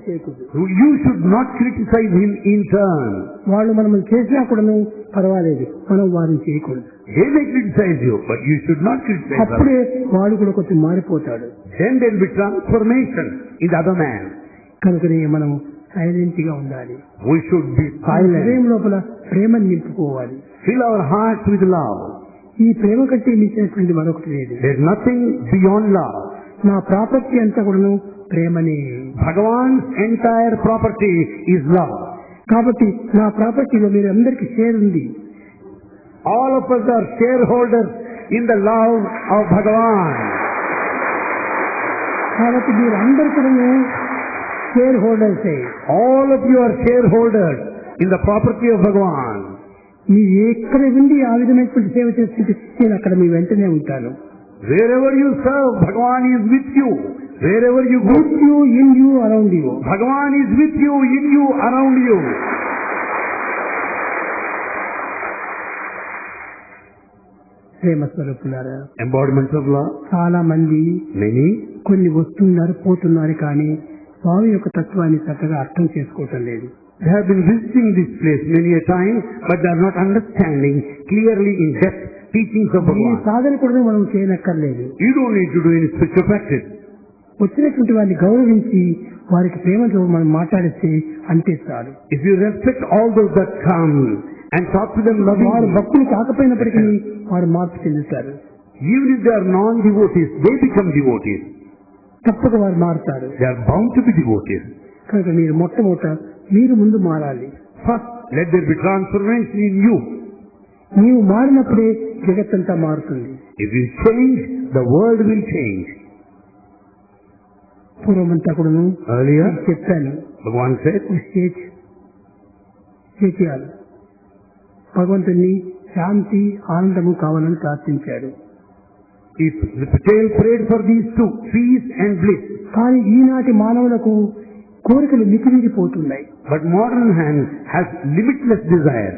చేయకూడదు. You should not criticize him in turn. వాళ్ళు మనం చేసినా కూడా పర్వాలేదు, మనం వారిని చేయకూడదు. They may criticize you, but you should not criticize them. అప్పుడే వాడు కూడా కొంచెం మారిపోతాడు. Then there will be transformation in the other man. కనుకనే మనం సైలెంట్ గా ఉండాలి. We should be silent. హృదయం లోపల ప్రేమను నింపుకోవాలి. Fill our hearts with love. ఈ ప్రేమ కంటే మించినటువంటి మరొకటి లేదు. There is nothing beyond love. నా ప్రాపర్టీ అంతా కూడా ప్రేమనే. Bhagavan's entire property is love. కాబట్టి నా ప్రాపర్టీలో మీరు అందరికీ షేర్ ఉంది. All of us are shareholders in the love of Bhagavan. కాబట్టి మీరు అందరూ కూడా share హోల్డర్సే. All of you are shareholders in the property of Bhagavan. మీరు ఎక్కడ ఉండి ఆ విధమైనటువంటి సేవ చేస్తుంటే నేను అక్కడ మీ వెంటనే ఉంటాను. Wherever you serve, Bhagavan is with you. Wherever you go, with you, in you, around you. Bhagavan is with you, in you, around you. ప్రేమ స్వరూపులారా, Embodiments of love. చాలా మంది Many కొన్ని వస్తున్నారు పోతున్నారు కానీ స్వామి యొక్క తత్వాన్ని చక్కగా అర్థం చేసుకోవటం లేదు. they have been visiting this place many a time, but they are not understanding clearly in depth teachings of ఈ Bhagavan. సాధన కూడా మనం చేయనక్కర్లేదు. You don't need to do any spiritual practice. వచ్చినటువంటి వారిని గౌరవించి వారికి ప్రేమతో మనం మాట్లాడిస్తే అంతే చాలు. If you respect all those that come and talk to them వారు lovingly, భక్తులు కాకపోయినప్పటికీ వారు మార్పు చెందుతారు. even if they are non-devotees, they become devotees. తప్పక వారు మారుతారు. They are bound to be devotees. కనుక మీరు మొట్టమొదట మీరు ముందు మారాలి. First, let there be transformation in you. నీవు మారినప్పుడే జగత్తంతా మారుతుంది. If you change, the world will change. పూర్వమంతా కూడా Earlier, చెప్పాను, Bhagavan said, చేయాలి. భగవంతుని శాంతి ఆనందము కావాలని ప్రార్థించాడు. if the Patel prayed for these two, peace and bliss. కానీ ఈనాటి మానవులకు కోరికలు మితిమీరిపోతున్నాయి. But modern man has limitless desire.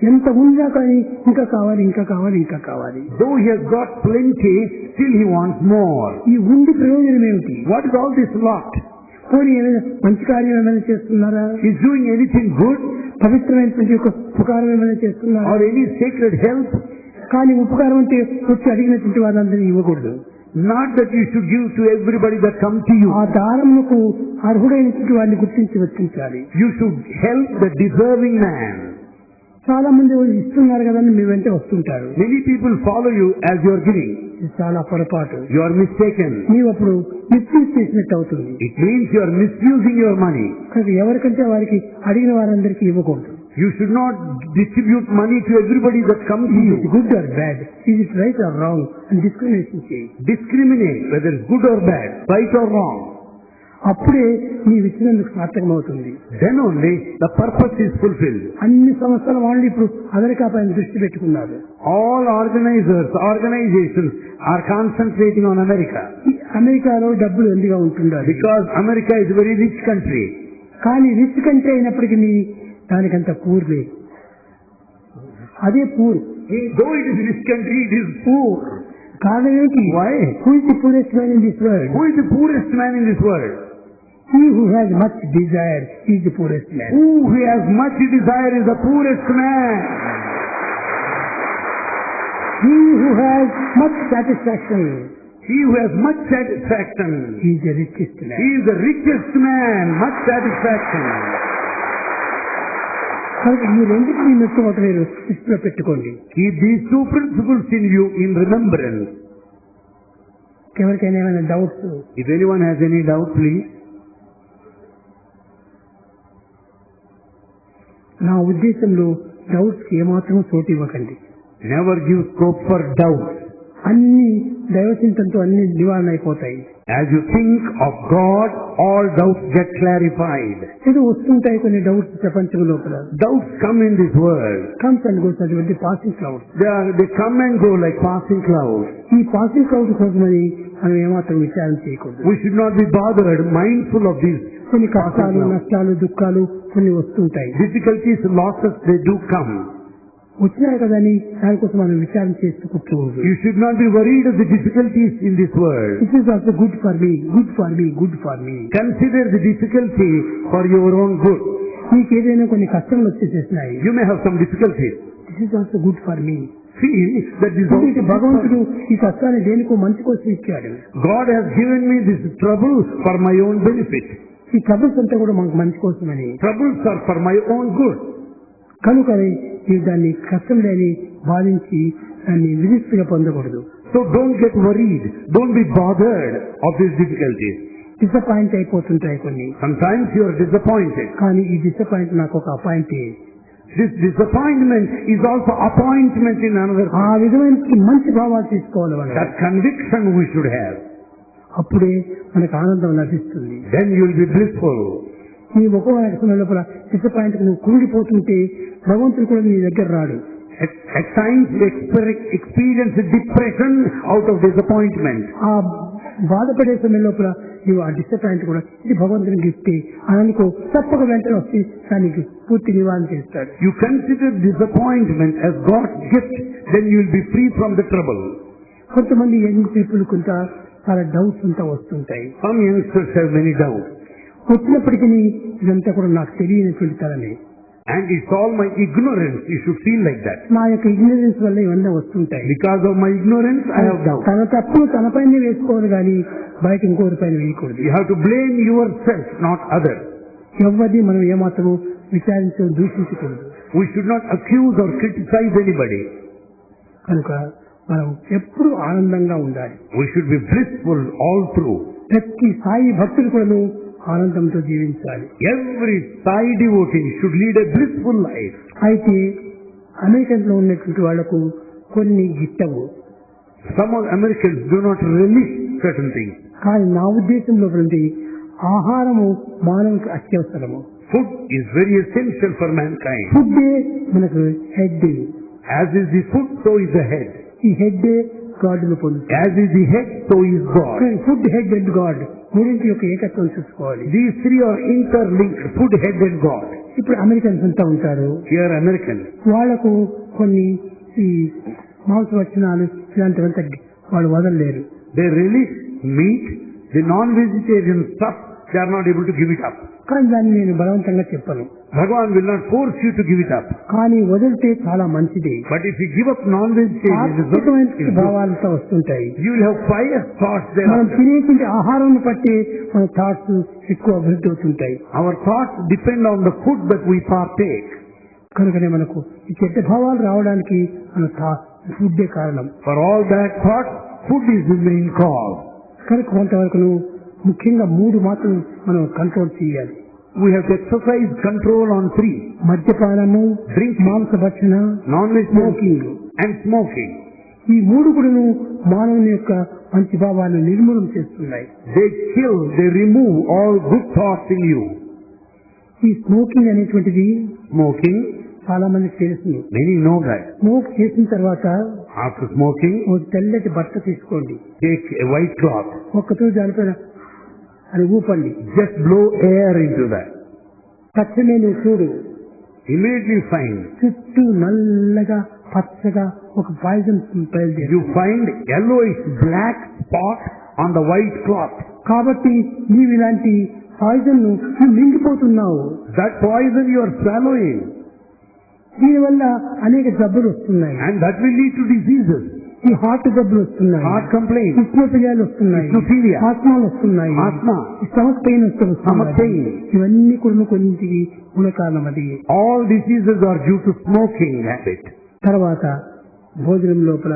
ఎంత ఉందా కానీ ఇంకా కావాలి, ఇంకా కావాలి, ఇంకా కావాలి. Though he has got plenty, still he wants more. ఈ ఉండి ప్రయోజనం ఏమిటి? What is all this lot? పోనీ ఏమైనా మంచి కార్యం ఏమైనా చేస్తున్నారా? Is doing anything good పవిత్రమైనటువంటి ఒక ఉపకారం ఏమైనా చేస్తున్నారా? or any sacred help? కానీ ఉపకారం అంటే వచ్చి అడిగినటువంటి వారందరినీ ఇవ్వకూడదు. Not that you should give to everybody that come to you. ఆ దానమునకు అర్హుడైనటువంటి వారిని గుర్తించి వర్తించాలి. You should help the deserving man. చాలా మంది ఇస్తున్నారు కదా మీ వెంటే వస్తుంటారు. Many people follow you as you are giving. ఇది చాలా పొరపాటు. You are mistaken. నీవు అప్పుడు మిస్యూజ్ చేసినట్టు అవుతుంది. It means you are misusing your money. కనుక ఎవరికంటే వారికి అడిగిన వారందరికీ ఇవ్వకూడదు. You should not distribute money to everybody that comes to you. Good or bad, is it right are wrong అని డిస్క్రిమినేషన్ చేయి. Discriminate whether it's good or bad, right or wrong. అప్పుడే నీ విచ్చినందుకు సార్థకమవుతుంది. Then only the purpose is fulfilled. అన్ని సంస్థల వాళ్ళు ఇప్పుడు America పైన దృష్టి పెట్టుకున్నారు. All organizations are concentrating on America. ఈ అమెరికాలో డబ్బులు ఎందిగా ఉంటున్నారు. Because America is a very rich country. కానీ రిచ్ కంట్రీ అయినప్పటికీ దానికంత పూర్ లేదు. అదే poor. Though it is rich country, it is poor. కారణం ఏంటి? Why? Who is the poorest man in this world? Who is the poorest man in this world? He who has much desire is the poorest man. Who has much desire is the poorest man. He who has much satisfaction, He who has much satisfaction, he is the richest man. he is the richest man, much satisfaction. కాబట్టి ఈ రెండింటినీ మెచ్చుకోవటం దృష్టిలో పెట్టుకోండి. Keep these two principles in you in remembrance. ఎవరికైనా ఏమైనా doubts? If anyone has any doubt, please. నా ఉద్దేశంలో doubts కి ఏమాత్రం చోటు ఇవ్వకండి. Never give scope for doubt. అన్ని దైవచింతనతో అన్ని నివారణ అయిపోతాయి. As you think of God, all doubts get clarified. ఏదో వస్తుంటాయి కొన్ని డౌట్స్ ప్రపంచం లోపల. Doubts come in this world. Comes and goes అటువంటి passing clouds. They come and go like passing clouds. ఈ పాసింగ్ క్లౌడ్ కోసమని మనం ఏమాత్రం విచారం చేయకూడదు. We should not be bothered, mindful of these కొన్ని కష్టాలు, నష్టాలు, దుఃఖాలు కొన్ని వస్తుంటాయి. difficulties, losses, they do come. వచ్చినాయి కదా అని దానికోసం మనం విచారం చేస్తూ కూర్చోకూడదు. You should not be worried of the difficulties in this world. This is also good for me, good for me, good for me. Consider the difficulty for your own good. నీకు ఏదైనా కొన్ని కష్టాలు వచ్చేసేసినాయి. You may have some difficulties. This is also good for me. Feel that this is ఎందుకంటే భగవంతుడు ఈ కష్టాన్ని దేనికో మంచి కోసం ఇచ్చాడు. God has given me this trouble for my own benefit. ఈ ట్రబుల్స్ అంతా కూడా మనకు మంచి కోసమని. Troubles are for my own good. కనుక మీరు దాన్ని కష్టం లేని భావించి దాన్ని విధిస్తుగా పొందకూడదు. So don't get worried. Don't be bothered of these difficulties. Disappoint అయిపోతుంటాయి కొన్ని. Sometimes you are disappointed. కానీ ఈ డిసప్పాయింట్ నాకు ఒక appoint. This disappointment is also appointment in another. ఆ విధమైన మంచి భావాలు తీసుకోవాలి మనం. That conviction we should have. అప్పుడే మనకు ఆనందం లభిస్తుంది. Then you will be blissful. నీ ముఖం లోపల డిసప్పాయింట్ నువ్వు కూలిపోతుంటే భగవంతుడు కూడా నీ దగ్గర రాడు. At times you experience depression out of disappointment. ఆ బాధపడే సమయం లోపల నువ్వు ఆ డిసప్పాయింట్ కూడా ఇది భగవంతునికి ఇస్తే అనుకో తప్పక వెంటనే వచ్చి దానికి పూర్తి నివారణ చేస్తాడు. You consider disappointment as God's gift, then you will be free from the trouble. కొంతమంది యంగ్ పీపుల్ కొంత చాలా డౌట్స్ అంతా వస్తుంటాయి. Some youngsters have many doubts. వచ్చినప్పటికీ ఇదంతా కూడా నాకు తెలియనటువంటి తరమే. And it's all my ignorance. You should feel like that. నా యొక్క ఇగ్నరెన్స్ వల్ల ఇవన్నీ వస్తుంటాయి. Because of my ignorance, I have doubts. తన తప్పులు తనపైన వేసుకోవాలి కానీ బయట ఇంకోరి పైన వేయకూడదు. You have to blame yourself, not others. ఎవరిని మనం ఏమాత్రం విచారించడం దూషించకూడదు. We should not accuse or criticize anybody. కనుక మనం ఎప్పుడు ఆనందంగా ఉండాలి. We should be blissful all through. ప్రతి సాయి భక్తులు కూడా ఆనందంతో జీవించాలి. Every Sai devotee should lead a blissful life. అయితే అమెరికన్ లో ఉన్నటువంటి వాళ్లకు కొన్ని గిట్టవు. Some of Americans do not relish certain things. కానీ నా ఉద్దేశంలో ఆహారము మానవునికి అత్యవసరము. Food is very essential for mankind. Food మనకు head. As is the food, so is the head. ఈ హెడ్ గాడ్ను పొందుతుంది. As is the head, so is God. Food, head and God మూడింటి యొక్క ఏకత్వం చూసుకోవాలి. These three are interlinked, food, head and God. ఇప్పుడు Americans అంతా ఉంటారు. Here Americans. వాళ్లకు కొన్ని ఈ మాంసభక్షణాలు ఇలాంటివంతా వాళ్ళు వదలలేరు. They relish meat, the non-vegetarian stuff, they are not able to give it up. కానీ దాన్ని నేను బలవంతంగా చెప్పను. Bhagavan will not force you to give it up. కానీ వదిలితే చాలా మంచిది. But if you give up non-vegetarianism, భావాలతో వస్తుంటాయి. you will have pious thoughts there. మనం తినేటువంటి ఆహారం బట్టి మన థాట్స్ ఎక్కువ అభివృద్ధి అవుతుంటాయి. Our thoughts depend on the food that we partake. కనుకనే మనకు ఈ చెడ్డ భావాలు రావడానికి మన ఫుడ్డే కారణం. For all bad thoughts, food is the main cause. కనుక కొంతవరకు ముఖ్యంగా 3 మాత్రం మనం కంట్రోల్ చేయాలి. We have to exercise control on 3. మద్యపానము, Drink, మాంసభక్షణ, non-veg smoking. and smoking. ఈ మూడు కూడాను మానవుని యొక్క మంచి భావాలను నిర్మూలన చేస్తున్నాయి. They kill, they remove all good thoughts in you. ఈ స్మోకింగ్ అనేటువంటిది Smoking, చాలా మందికి తెలుస్తుంది. many know that. స్మోక్ చేసిన తర్వాత After smoking, ఒక తెల్లటి బట్ట తీసుకోండి, take a white cloth, ఒక్కతో దానిపైన అని ఊపండి, just blow air into that. తక్షణమే నువ్వు చూడు, Immediately find, చుట్టూ నల్లగా పచ్చగా ఒక పాయిజన్ బయలుదేరి. you find yellowish black spot on the white cloth. కాబట్టి నీవు ఇలాంటి పాయిజన్ ను మింగిపోతున్నావు. That poison you are swallowing, దీనివల్ల అనేక జబ్బులు వస్తున్నాయి. and that will lead to diseases, ఈ హార్ట్ జబ్బులు వస్తున్నాయి, heart complaints, ఉష్ణోపజాలు వస్తున్నాయి, Dyspepsia, ఆత్మాలు వస్తున్నాయి, asthma, స్టమక్ పెయిన్ stomach వస్తుంది. pain. ఇవన్నీ కూడా కొన్నింటికి మూల కారణం అది. All diseases are due to smoking habit. తర్వాత భోజనం లోపల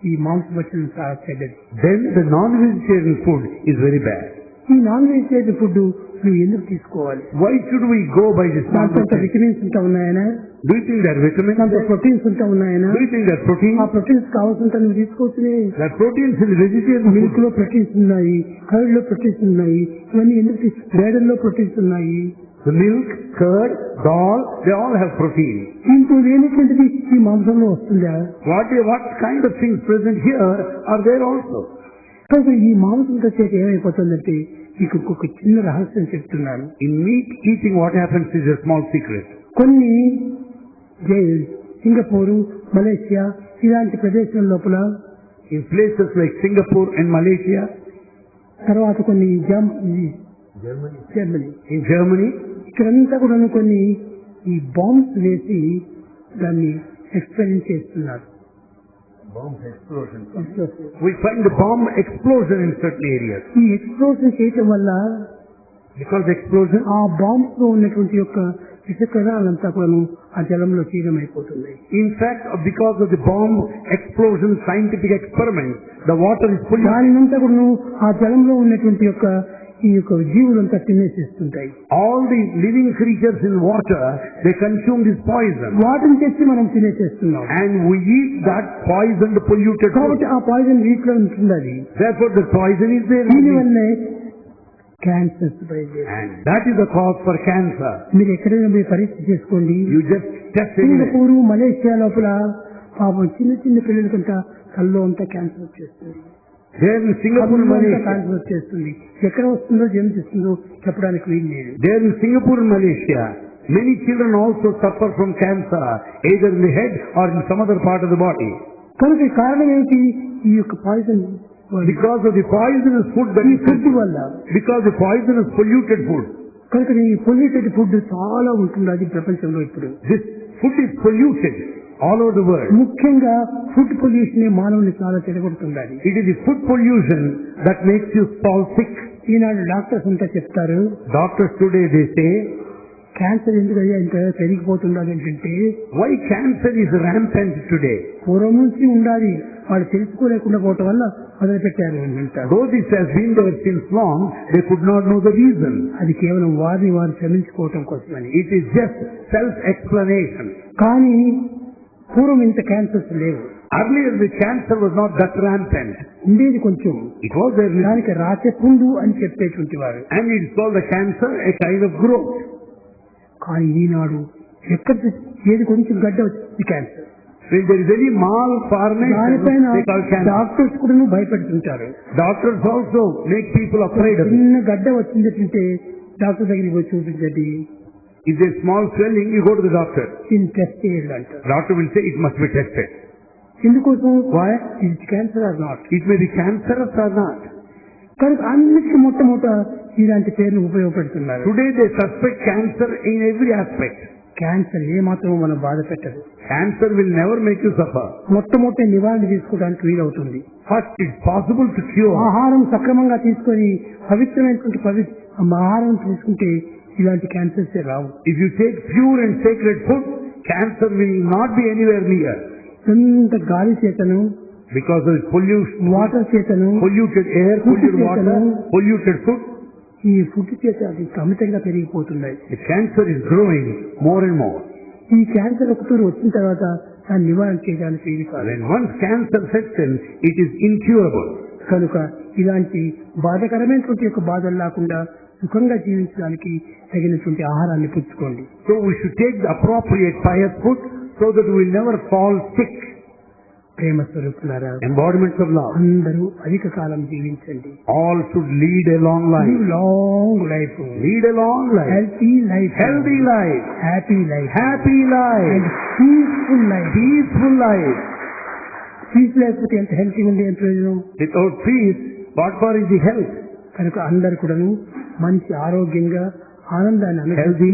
ఈ మాంసభక్షణం చాలా చెడ్డది. Then the non-vegetarian food is very bad. ఈ నాన్ వెజిటేరియన్ ఫుడ్ నువ్వు ఎందుకు తీసుకోవాలి? Why should we go by this దాంట్లో non-vegetarian? విటమిన్స్ ఉంటా ఉన్నాయనా, Do you think that vitamins? దాంట్లో ప్రోటీన్స్ ఉంటా ఉన్నాయనా? Do you think that protein? ఆ ప్రోటీన్స్ కావాల్సింటే నువ్వు తీసుకోవచ్చునే. That proteins in vegetarian milk food. లో ప్రోటీన్స్ ఉన్నాయి, కర్డ్ లో ప్రోటీన్స్ ఉన్నాయి, ఇవన్నీ ఎందుకు వేడల్లో ప్రోటీన్స్ ఉన్నాయి. The milk, curd, dal, they all have protein. దీంతో లేనటువంటిది ఈ మాంసంలో వస్తుందా? What kind of things present here are there also? కనుక ఈ మాంసంతో చేత ఏమైపోతుందంటే మీకు ఇంకొక చిన్న రహస్యం చెప్తున్నాను. In meat eating, what happens is a small secret. కొన్ని సింగపూరు, మలేషియా ఇలాంటి ప్రదేశాల లోపల, In places like Singapore and Malaysia, తర్వాత కొన్ని Germany, జర్మనీ, in Germany, ఇక్కడంతా కూడా కొన్ని ఈ బాంబ్స్ వేసి దాన్ని ఎక్స్పెరిమెంట్ చేస్తున్నారు. we find the bomb explosion in certain areas. ఈ ఎక్స్ప్లోజన్ చేయటం వల్ల Because explosion, ఆ బాంబ్స్ లో ఉన్నటువంటి యొక్క విషకణాలంతా కూడా ఆ జలంలో క్షీణమైపోతున్నాయి. in fact, because of the bomb explosion scientific experiment, the water is full of దానినంతా కూడా ఆ జలంలో ఉన్నటువంటి యొక్క ఈ యొక్క జీవులంతా తినేసేస్తుంటాయి. all the living creatures in water, they consume this poison. వాటిని తెచ్చి మనం తినేసేస్తున్నాం. And we eat that poisoned, polluted కాబట్టి food. ఆ పాయిజన్ వీటిలో ఉంటుంది. అది Therefore the poison is there. దీనివల్లే క్యాన్సర్స్ బయలుదేరి. And that is the cause for cancer. మీరు ఎక్కడైనా మీరు పరీక్ష చేసుకోండి. You just test it. Singapore, Malaysia లోపల పాపం చిన్న చిన్న పిల్లలకంతా కల్లో అంతా క్యాన్సర్ వచ్చేస్తుంది. There in Singapore, Malaysia. Cancer వచ్చేస్తుంది. ఎక్కడ వస్తుందో జన్మిస్తుందో చెప్పడానికి వీలు లేదు. There in Singapore, Malaysia, many children also suffer from cancer, either in the head or in some other part of the body. కనుక ఈ కారణం ఏమిటి? ఈ యొక్క poison Because of the poisonous food that ఈ is ఫుడ్ వల్ల. because the poisonous polluted food. కనుక ఈ పొల్యూటెడ్ ఫుడ్ చాలా ఉంటుంది అది ప్రపంచంలో ఇప్పుడు. This food is polluted all over the world. ముఖ్యంగా ఫుడ్ పొల్యూషన్ మానవుని చాలా చెడగొడుతుంది. అది It is the food pollution that makes you fall sick. Eenadu doctors అంతా చెప్తారు, Doctors today, they say, cancer ఎందుకు అయ్యా ఇంత పెరిగిపోతున్నది ఏంటంటే, why cancer is rampant today? పూర్వం నుంచి ఉండాలి, వాళ్ళు తెలుసుకోలేకుండా పోవటం వల్ల మొదలుపెట్టారు అని అంటారు. Though this has been there since long, they could not know the reason. అది కేవలం వారిని వారు క్షమించుకోవటం కోసమని. It is just self-explanation. కానీ పూర్వం ఇంత క్యాన్సర్స్ లేవు. Earlier the cancer was not that rampant. ఉండేది కొంచెం. It was there, దానికి రాచపుండు అని చెప్పేటువంటి వారు. and it's called the cancer, a kind of growth. కానీ ఈనాడు ఎక్కడ ఏది కొంచెం గడ్డ వచ్చింది cancer. When there is any malformation, దానిపైన they call cancer. డాక్టర్స్ కూడా భయపెడుతుంటారు. Doctors also make people afraid of it. చిన్న గడ్డ వచ్చిందంటే డాక్టర్ దగ్గరికి పోయి చూపించండి, If there's small swelling, you go to the doctor. దీన్ని టెస్ట్ చేయాలి అంటారు. Doctor will say it must be tested. ఎందుకోసం? ఇది cancer are not. It may be cancerous or not. కనుక అన్నిటికీ మొట్టమొదట ఇలాంటి పేర్లు ఉపయోగపెడుతున్నారు. Today they suspect cancer in every aspect. Cancer ఏ మాత్రం మనం బాధ పెట్టదు. Cancer will never make you suffer. మొట్టమొదటి నివారణ తీసుకోవడానికి వీలవుతుంది. First, it's possible to cure. ఆహారం సక్రమంగా తీసుకొని పవిత్రమైనటువంటి ఆహారం తీసుకుంటే ఇలాంటి cancers Rao. If you take pure and sacred food, cancer will not be anywhere near. ఎంత గాలి చేతను, Because of pollution, వాటర్ చేతను, polluted air, polluted water, polluted food, ఈ ఫుడ్ చేత అది అమితంగా పెరిగిపోతున్నాయి. the cancer is growing more and more. ఈ క్యాన్సర్ ఒకసారి వచ్చిన తర్వాత దాన్ని నివారణ చేయడానికి ఇది కాదు. When once cancer sets in, it is incurable. కనుక ఇలాంటి బాధకరమైనటువంటి యొక్క బాధలు లేకుండా సుఖంగా జీవించడానికి తగినటువంటి ఆహారాన్ని పుచ్చుకోండి. So we should take the appropriate pious food so that we will never fall sick. ప్రేమ స్వరూపులారా, Embodiments of love. అందరూ అధిక కాలం జీవించండి. All should lead a long life. Long life, Lead a long life. Healthy life, Healthy life. Happy life, Happy life. Peaceful life. Peaceful life. Peace లేకపోతే ఎంత healthy ఉంది, ఎంత ప్రయోజనం. Without peace, what for is the health? కనుక అందరు కూడాను మంచి ఆరోగ్యంగా ఆనందాన్ని Healthy,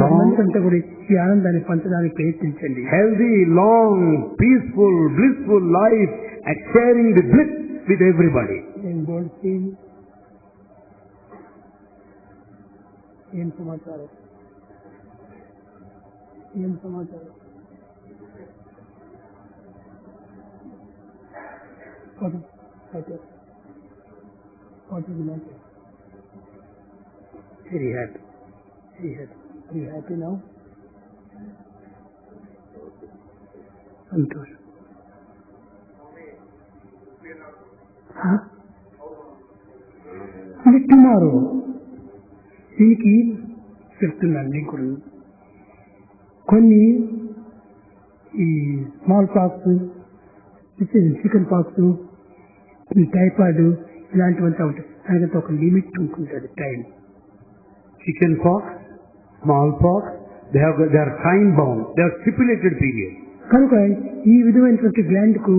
long, అంతా కూడా ఈ ఆనందాన్ని పంచడానికి ప్రయత్నించండి. healthy, long, peaceful, blissful life and sharing the bliss with everybody. ఏం సమాచారం, ఏం సమాచారం. Very happy. Very happy. Are you happy now? సంతోషం. ఇది టుమారో. దీనికి చెప్తున్నాను నీకు కూడా. కొన్ని ఈ స్మాల్ పాక్స్, చికెన్ పాక్స్, ఈ టైఫాయిడ్ ఇలాంటివంతా ఉంటాయి. దానికంతా ఒక లిమిట్ ఉంటుంటుంది, time. Chicken pox, smallpox, they are time bound. They are stipulated period. కనుక ఈ విధమైనటువంటి గ్లాండ్ కు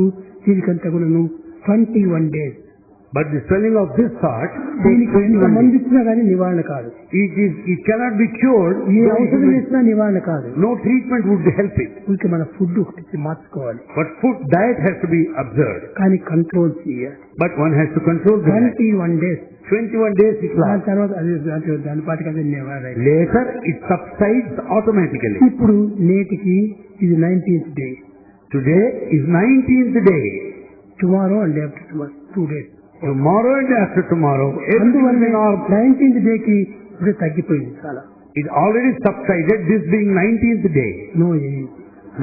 దీనికంతా కూడా 21 days. But the swelling of this sort, దీనికి ఎంత మందు ఇచ్చినా కానీ నివారణ కాదు. it cannot be cured. ఏ ఔషధం ఇచ్చినా నివారణ కాదు. No treatment would help it. ఇంకా మన ఫుడ్ ఒకటి మార్చుకోవాలి. But diet has to be observed. కానీ కంట్రోల్ చేయాలి. But one has to control the diet. 21 days. 21 days it దాని lasts. తర్వాత దాని పాటికి అది నివారణ. Later it subsides automatically. ఇప్పుడు నేటికి ఇది 19th day. Today is 19th day. Tomorrow and after tomorrow 2 days. Tomorrow and after tomorrow, అందువల్ల everything are 19th డేకి ఇప్పుడు తగ్గిపోయింది చాలా. it already subsided. This being 19th day, no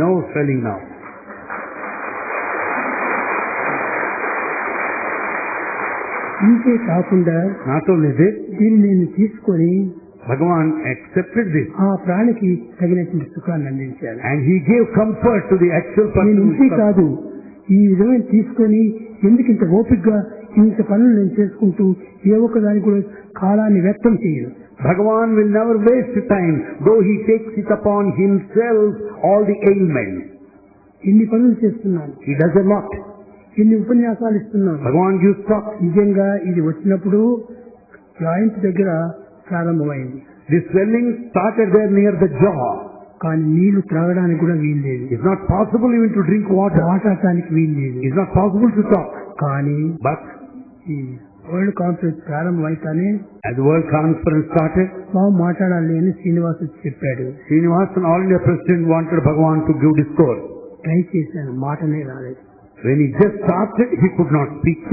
no swelling now. ఇంతే కాకుండా Not only this, దీన్ని నేను తీసుకొని Bhagavan accepted this ఆ ప్రాణికి తగినటువంటి సుఖాన్ని అందించాను. and he gave comfort to the actual నేను person. ఇంతే కాదు, ఈ విధమైన తీసుకొని ఎందుకు ఇంత ఓపికగా ఇంత పనులు నేను చేసుకుంటూ ఏ ఒక్క దానికి కూడా కాలాన్ని వ్యక్తం చేయను. Bhagavan will never waste time, though he takes it upon himself all the ailments. ఎన్ని పనులు చేస్తున్నాను, He does a lot. ఎన్ని ఉపన్యాసాలు ఇస్తున్నాను. Bhagavan gives talk. నిజంగా ఇది వచ్చినప్పుడు జాయింట్ దగ్గర ప్రారంభమైంది. The swelling started there near the jaw. కానీ నీళ్లు త్రాగడానికి కూడా వీలు లేదు. It's not possible even to drink water. మాట్లాడటానికి వీలు లేదు. It's not possible to talk. కానీ But ఈ వరల్డ్ కాన్ఫరెన్స్ ప్రారంభమైతేనే as the world conference started, బాగా మాట్లాడాలి అని శ్రీనివాస్ చెప్పాడు. Srinivasan, All India President, wanted Bhagavan to give discourse. Try చేశాను, మాటనే రాలేదు. When he just started, he could not speak.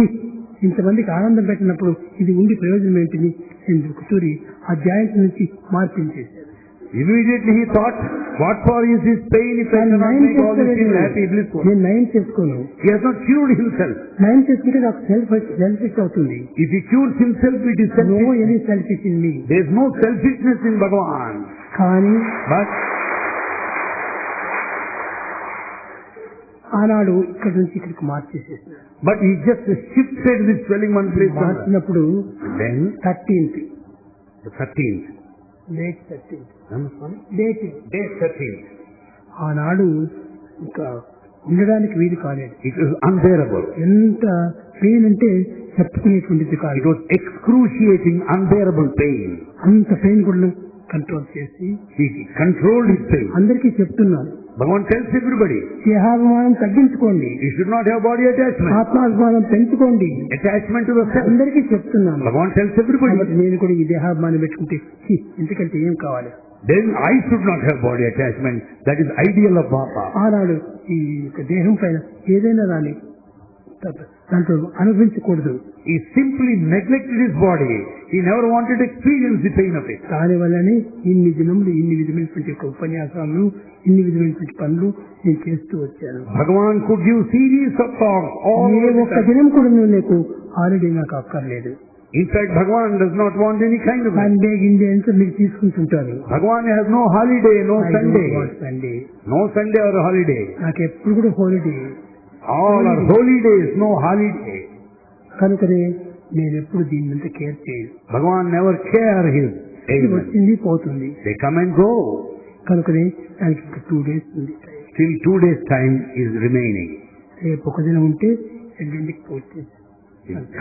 ఇంతమందికి ఆనందం పెట్టినప్పుడు ఇది ఉండి ప్రయోజనం ఏంటిది అని కూర్చొని ఆ జాయింట్ నుంచి మార్పించేశారు. Immediately he thought, what for is this pain if I cannot make all these people happy, blissful? నేను నయం చేసుకోను. He has not cured himself. నయం చేసుకుంటే నాకు సెల్ఫిష్ అవుతుంది. If he cures himself, it is no selfish. Any selfish in me. There is no selfishness in Bhagavan. కానీ But ఆనాడు ఇక్కడ నుంచి ఇక్కడికి మార్చేసేసారు. he just shifted this swelling one place to another. మార్చినప్పుడు Then 13th the 13th. Date 13th Sorry? Date Day 13th. ఆనాడు ఇంకా ఉండడానికి వీలు కాలేదు. It was unbearable. ఎంత పెయిన్ అంటే చెప్పుకునేటువంటిది It కాదు. was excruciating, unbearable pain. అంత పెయిన్ కూడా కంట్రోల్ చేసి He controlled his pain. అందరికీ చెప్తున్నాను, Bhagavan tells everybody, దేహాభిమానం తగ్గించుకోండి, you should not have body attachment. ఆత్మాభిమానం పెంచుకోండి. Attachment to the self. అందరికీ చెప్తున్నాను. Bhagavan tells everybody. కాబట్టి నేను కూడా ఈ దేహాభిమానం పెట్టుకుంటే ఎందుకంటే ఏం కావాలి. Then I should not have body attachment. That is ideal of Baba. ఆనాడు ఈ దేహం పైన ఏదైనా రాని దాంట్లో అనుభవించకూడదు. He simply neglected his body. He never wanted to experience the pain of it. దాని వల్లనే ఇన్ని దినములు ఇన్ని విధమైనటువంటి ఉపన్యాసాలను ఇన్ని విధమైనటువంటి పనులు నేను చేస్తూ వచ్చాను. Bhagavan could give series of talks all A the ఒక్క time. దినం కూడా నీకు హాలిడే నాకు అక్కర్లేదు. In fact, Bhagavan does not want any kind of Sunday గిండే అంతా మీరు తీసుకుంటుంటారు. Bhagavan has no holiday, no Sunday. Sunday No Sunday or holiday. నాకు ఎప్పుడు కూడా holiday. All are holy days, no holiday. కనుకనే నేను ఎప్పుడు దీని మీద కేర్ చేయను. Bhagavan never care his ఇది ailments. వచ్చింది పోతుంది. They come and go. కనుకనే దానికి 2 days ఉంది. Till 2 days time is remaining. రేపు ఒక దినం ఉంటే ఎల్లుండికి పోతే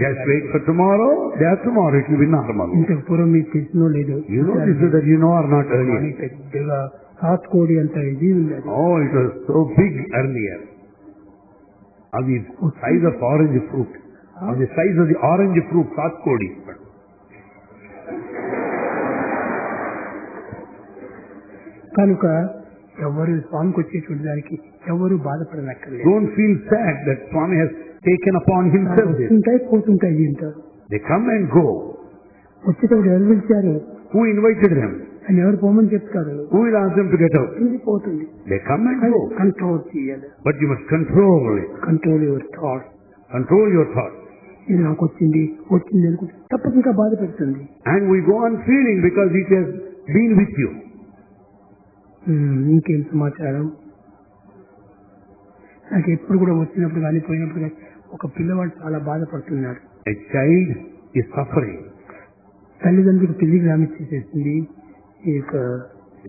Just wait for tomorrow. Day after tomorrow it will be normal. ఇంతకు పూర్వం మీకు తెలిసినో లేదు. You know this is that you know or not earlier. పెద్దగా హాట్ కోడి అంత ఇది ఉంది. Oh, it was so big earlier. Of the size of orange fruit. Of the size of the orange fruit, satkodi. కనుక ఎవరు స్వామికి వచ్చేటువంటి దానికి ఎవరు బాధపడనక్కర్లేదు. Don't feel sad that Swami has taken upon himself this. వస్తుంటాయి పోతుంటాయి అంటారు. They come and go. వచ్చేటప్పుడు ఎవరు పిలిచారు Who invited them? అని ఎవరు పోమని చెప్తారు. Who will ask them to get out? ఇది పోతుంది. They come and go. Control చేయాలి. But you must control it. Control your thoughts. Control your thoughts. ఇది నాకు వచ్చింది అనుకుంటే తప్పకుండా బాధ పెడుతుంది. And we go on feeling because it has been with you. ఇంకేం సమాచారం. నాకు ఎప్పుడు కూడా వచ్చినప్పుడు కానీ పోయినప్పుడు కానీ ఒక పిల్లవాడు చాలా బాధపడుతున్నాడు. A child is suffering. తల్లిదండ్రులకు టెలిగ్రామ్ ఇచ్చేసేసింది ఈ యొక్క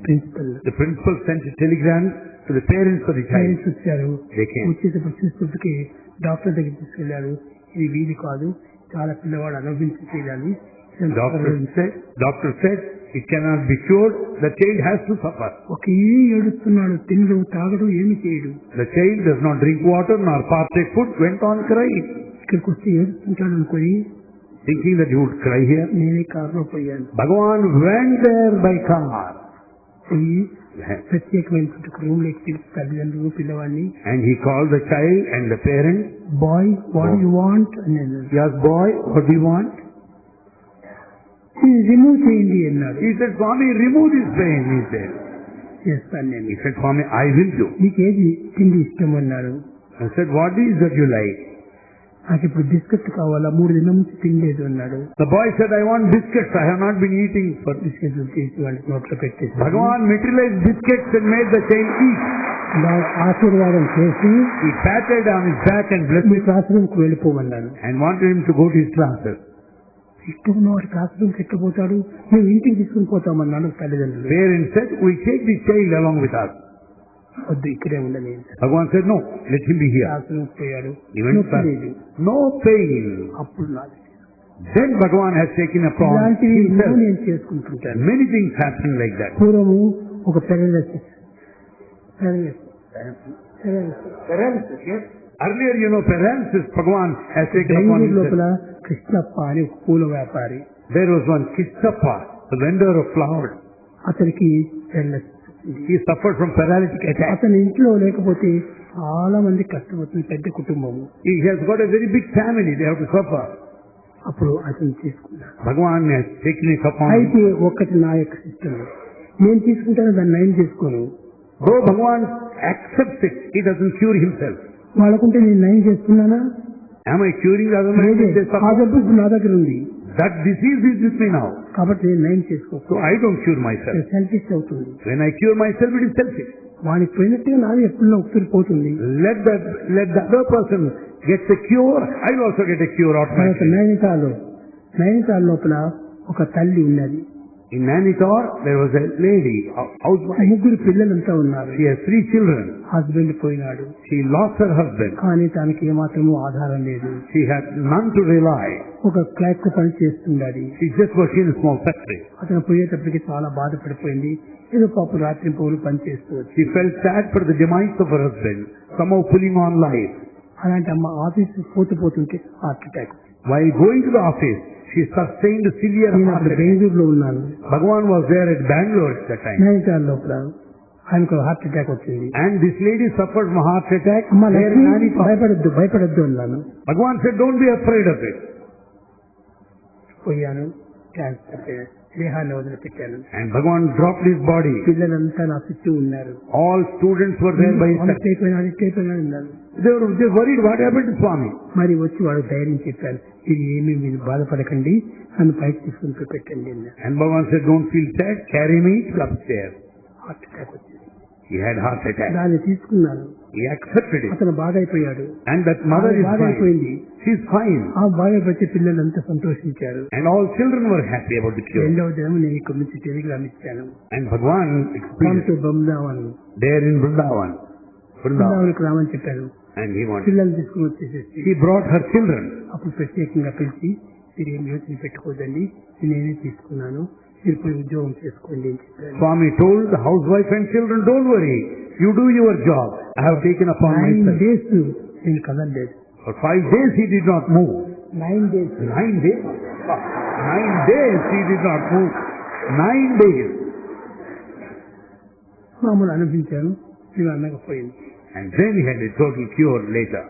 principal. The principal sent a telegram to the parents of the child. Parents వచ్చారు. They came. వచ్చేటప్పుడు చూసేటప్పటికి డాక్టర్ దగ్గర తీసుకెళ్లారు. ఇది వీధి కాదు, చాలా పిల్లవాడు అనుభవించి చేయాలి. Doctor said it cannot be cured. The child has to suffer. ఒకే ఏడుస్తున్నాడు, తినడు తాగడు ఏమి చేయడు. The child does not drink water nor partake food, went on crying. ఇక్కడికి వస్తే ఏడుస్తుంటాడు అనుకోని Thinking that he would cry here. నేనే కారులో పోయాను. Bhagavan went there by car. పోయి ప్రత్యేకమైనటువంటి రూమ్ లోకి పిలిచి తల్లిదండ్రులు పిల్లవాడిని And he called the child and the parents. Boy what you want అన్నాడు. He asked, boy, what do you want? Remove చేయండి అన్నాడు. He said, Swami, remove this pain, he said. చేస్తాను నేను. He said, Swami, I will do. నీకేది తిండి ఇష్టం అన్నాడు. I said, what is that you like? నాకు ఇప్పుడు బిస్కెట్ కావాలా, 3 దినం నుంచి తినలేదు అన్నాడు. The boy said, I want biscuits. I have not been eating for biscuit తీసి వాళ్ళకి నోట్లో పెట్టేసి Bhagavan materialized biscuits and made the child eat. ఆశీర్వాదం చేసి He patted on his back and blessed me him class room కు వెళ్ళిపోమన్నాను. and wanted him to go to his classes. ఇష్టం ఉన్నవాడు class room కి ఎక్కిపోతాడు, మేము ఇంటికి తీసుకుని పోతామన్నాడు తల్లిదండ్రులు. Parents said, we take the child along with us. వద్దు ఇక్కడే ఉండలేదు. Bhagavan said, no, let him be here. Class room పోయాడు. Even no pain. అప్పుడు నాది Then Bhagavan has taken upon ఇలాంటివి himself. నేను చేసుకుంటుంటాను. Many things happen like that. పూర్వము ఒక paralysis Earlier, paralysis, Bhagavan has taken upon Bengaluru himself. లోపల కృష్ణప్ప అని ఒక పూల వ్యాపారి. There was one Kistappa, the vendor of flowers. అతనికి paralysis. He suffered from paralytic attack. అతని ఇంట్లో లేకపోతే చాలా మంది కష్టపడుతుంది, పెద్ద కుటుంబము. He has got a very big family, they have to suffer. అప్పుడు అతను తీసుకున్నాడు. Bhagavan has taken it upon him. అయితే ఒక్కటి నా యొక్క సిస్టమ్, నేను తీసుకుంటాను దాన్ని నయం చేసుకోను. Though Bhagavan accepts it, he doesn't cure himself. వాళ్ళకుంటే నేను నయం చేస్తున్నానా? Am I curing the other man? They ఆ suffer. జబ్బు ఇప్పుడు నా దగ్గర ఉంది That disease is with me now. కాబట్టి నేను నయం చేసుకో. So I don't cure myself. Selfish అవుతుంది. When I cure myself, it is selfish. వానికి పోయినట్టుగా నాది ఎప్పుడో ఒకసారి పోతుంది. Let the other person get the cure, I will also get a cure automatically. Nainital లోపల ఒక తల్లి ఉన్నది. In Nainitar, there was a lady, a housewife. 3 పిల్లలంతా ఉన్నారు. She has 3 children. హస్బెండ్ పోయినాడు. She lost her husband. కానీ తనకి ఏమాత్రము ఆధారం లేదు. She had none to rely. ఒక క్లర్క్ పని చేస్తుండది. She just worked in a small factory. అతను పోయేటప్పటికి చాలా బాధపడిపోయింది. ఏదో పాపం రాత్రి పౌలు పని చేస్తూ She felt sad for the demise of her husband, somehow pulling on life. అలాంటి అమ్మ ఆఫీస్ పోతుంటే heart attack. While going to the office, she sustained a severe నేను heart అక్కడ attack. బెంగళూరులో ఉన్నాను. Bhagavan was there at Bangalore at that time. Nainital లోపల ఆయనకు heart attack వచ్చింది. And this lady suffered from heart attack. అమ్మ లక్ష్మి భయపడద్దు అన్నాను. Bhagavan said, don't be afraid of it. పోయాను, దేహాన్ని వదిలిపెట్టాను. And Bhagavan dropped his body. పిల్లలంతా నా చుట్టూ ఉన్నారు. All students were there by his side. అయిపోయినా ఉన్నారు. They were just worried what happened to Swami. మరి వచ్చి వాడు ధైర్యం చెప్పాను, ఇది ఏమీ మీరు బాధపడకండి, నన్ను పైకి తీసుకుని పెట్టండి అన్నారు. And Bhagavan said, don't feel sad, carry me upstairs. Heart attack వచ్చింది. He had heart attack. దాన్ని తీసుకున్నాను. He accepted it. అతను బాగైపోయాడు. And that mother is బాగైపోయింది. fine. She's fine. ఆ బాగైపోతే పిల్లలంతా సంతోషించారు. And all children were happy about the cure. రెండవ దినం నేను ఇక్కడ నుంచి టెలిగ్రామ్ ఇచ్చాను. And Bhagavan experienced Brindavan there in Vrindavan. బృందావన్కి రామని చెప్పాను. And he wanted. పిల్లలు తీసుకుని వచ్చేసేసి He brought her children. అప్పుడు ప్రత్యేకంగా పిలిచి, మీరు ఏం యోచన పెట్టుకోదండి, నేనే తీసుకున్నాను, మీరు పోయి ఉద్యోగం చేసుకోండి అని చెప్పాను. Swami told the housewife and children, don't worry, you do your job. I have taken upon 9 myself. days నేను కదలలేదు. For 5 days he did not move. 9 days. 9 days? 9 days he did not move. 9 days. మామూలు అనిపించాను, నేను అనకపోయింది. And then he had a total cure later.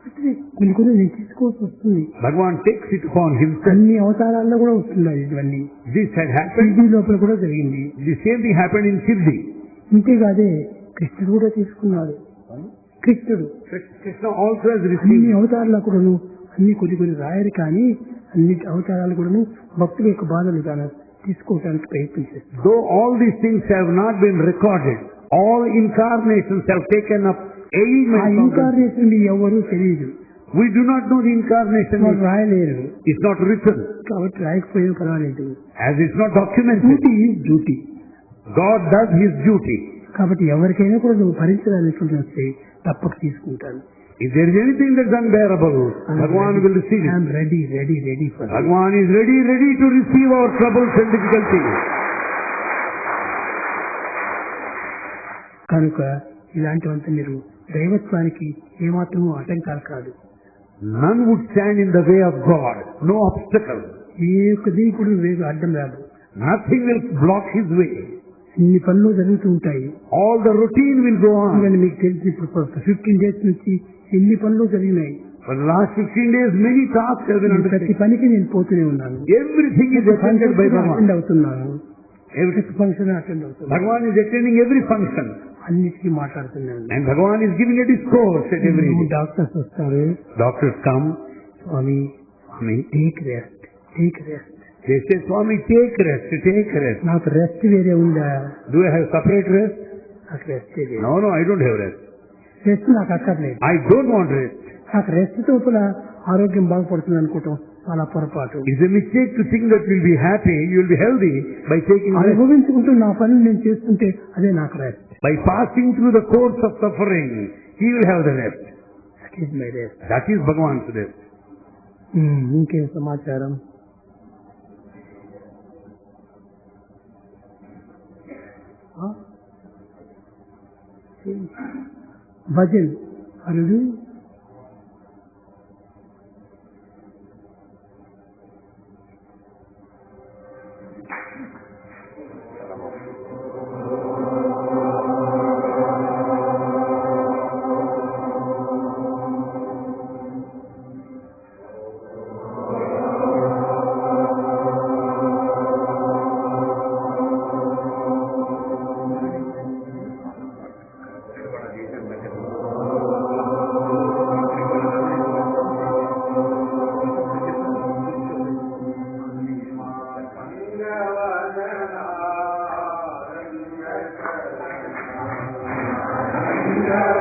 అంటే కొన్ని నేను తీసుకోవాల్సి వస్తుంది. Bhagavan takes it upon himself. అన్ని అవతారాల్లో కూడా వస్తున్నాయి ఇవన్నీ. This had happened. ఇది లోపల కూడా జరిగింది. The same thing happened in Siddhi. ఇంతేకాదే కృష్ణుడు కూడా తీసుకున్నాడు. కృష్ణుడు Krishna also has అన్ని received. అవతారాలు కూడాను అన్ని కొన్ని రాయరు, కానీ అన్ని అవతారాలు కూడాను భక్తుల యొక్క బాధలు తాను తీసుకోవడానికి ప్రయత్నించారు. Though all these things have not been recorded, all incarnations have taken up ఆ ailments of them. ఇన్కార్నేషన్ ఎవరు తెలియదు, We do not know the incarnation. వాళ్ళు రాయలేరు. It's not written. కాబట్టి రాయకపోయినా పర్వాలేదు. As it's not documented. Duty is duty. God does his duty. కాబట్టి ఎవరికైనా కూడా నువ్వు భరించడానికి వస్తే తప్పక తీసుకుంటాను. If there is anything that's unbearable, Bhagavan will receive it. I'm ready for Bhagavan is ready to receive our troubles and difficulties. కనుక ఇలాంటివంతా మీరు దైవత్వానికి ఏమాత్రమూ ఆటంకాలు కాదు. None would stand in the way of God. No obstacle. ఏ ఒక్క దీకుడు వేగు అడ్డం రాదు. Nothing will block his way. ఇన్ని పనులు జరుగుతూ ఉంటాయి. All the routine will go on. ఇవన్నీ మీకు తెలిసి ఇప్పుడు 15 days నుంచి ఎన్ని పనులు జరిగినాయి. For the last 15 days, many tasks have been ప్రతి undertaken. పనికి నేను పోతూనే ఉన్నాను. Everything is attended by attend Bhagavan. అవుతున్నాను. Every ఫంక్షన్ అటెండ్ అవుతున్నాను. Bhagavan is attending every function. అన్నిటికీ మాట్లాడుతున్నాను. And Bhagavan is giving a discourse at every day. Doctors వస్తారు, Doctors come. Swami Swami, take rest. they say, Swami, take rest. నాకు rest వేరే ఉందా? Do I have separate rest? నాకు rest వేరే. No, I don't have rest. Rest నాకు అక్కర్లేదు. I don't want rest. నాకు rest తోపల ఆరోగ్యం బాగుపడుతుంది అనుకోవటం చాలా పొరపాటు. It's a mistake to think that you'll be happy, you'll be healthy by taking rest. అనుభవించుకుంటూ నా పనులు నేను చేస్తుంటే అదే నాకు rest. By passing through the course of suffering, he will have the rest. That is my rest. That is Bhagavan's rest. ఇంకేం సమాచారం? Bhajan అరుడు Yeah.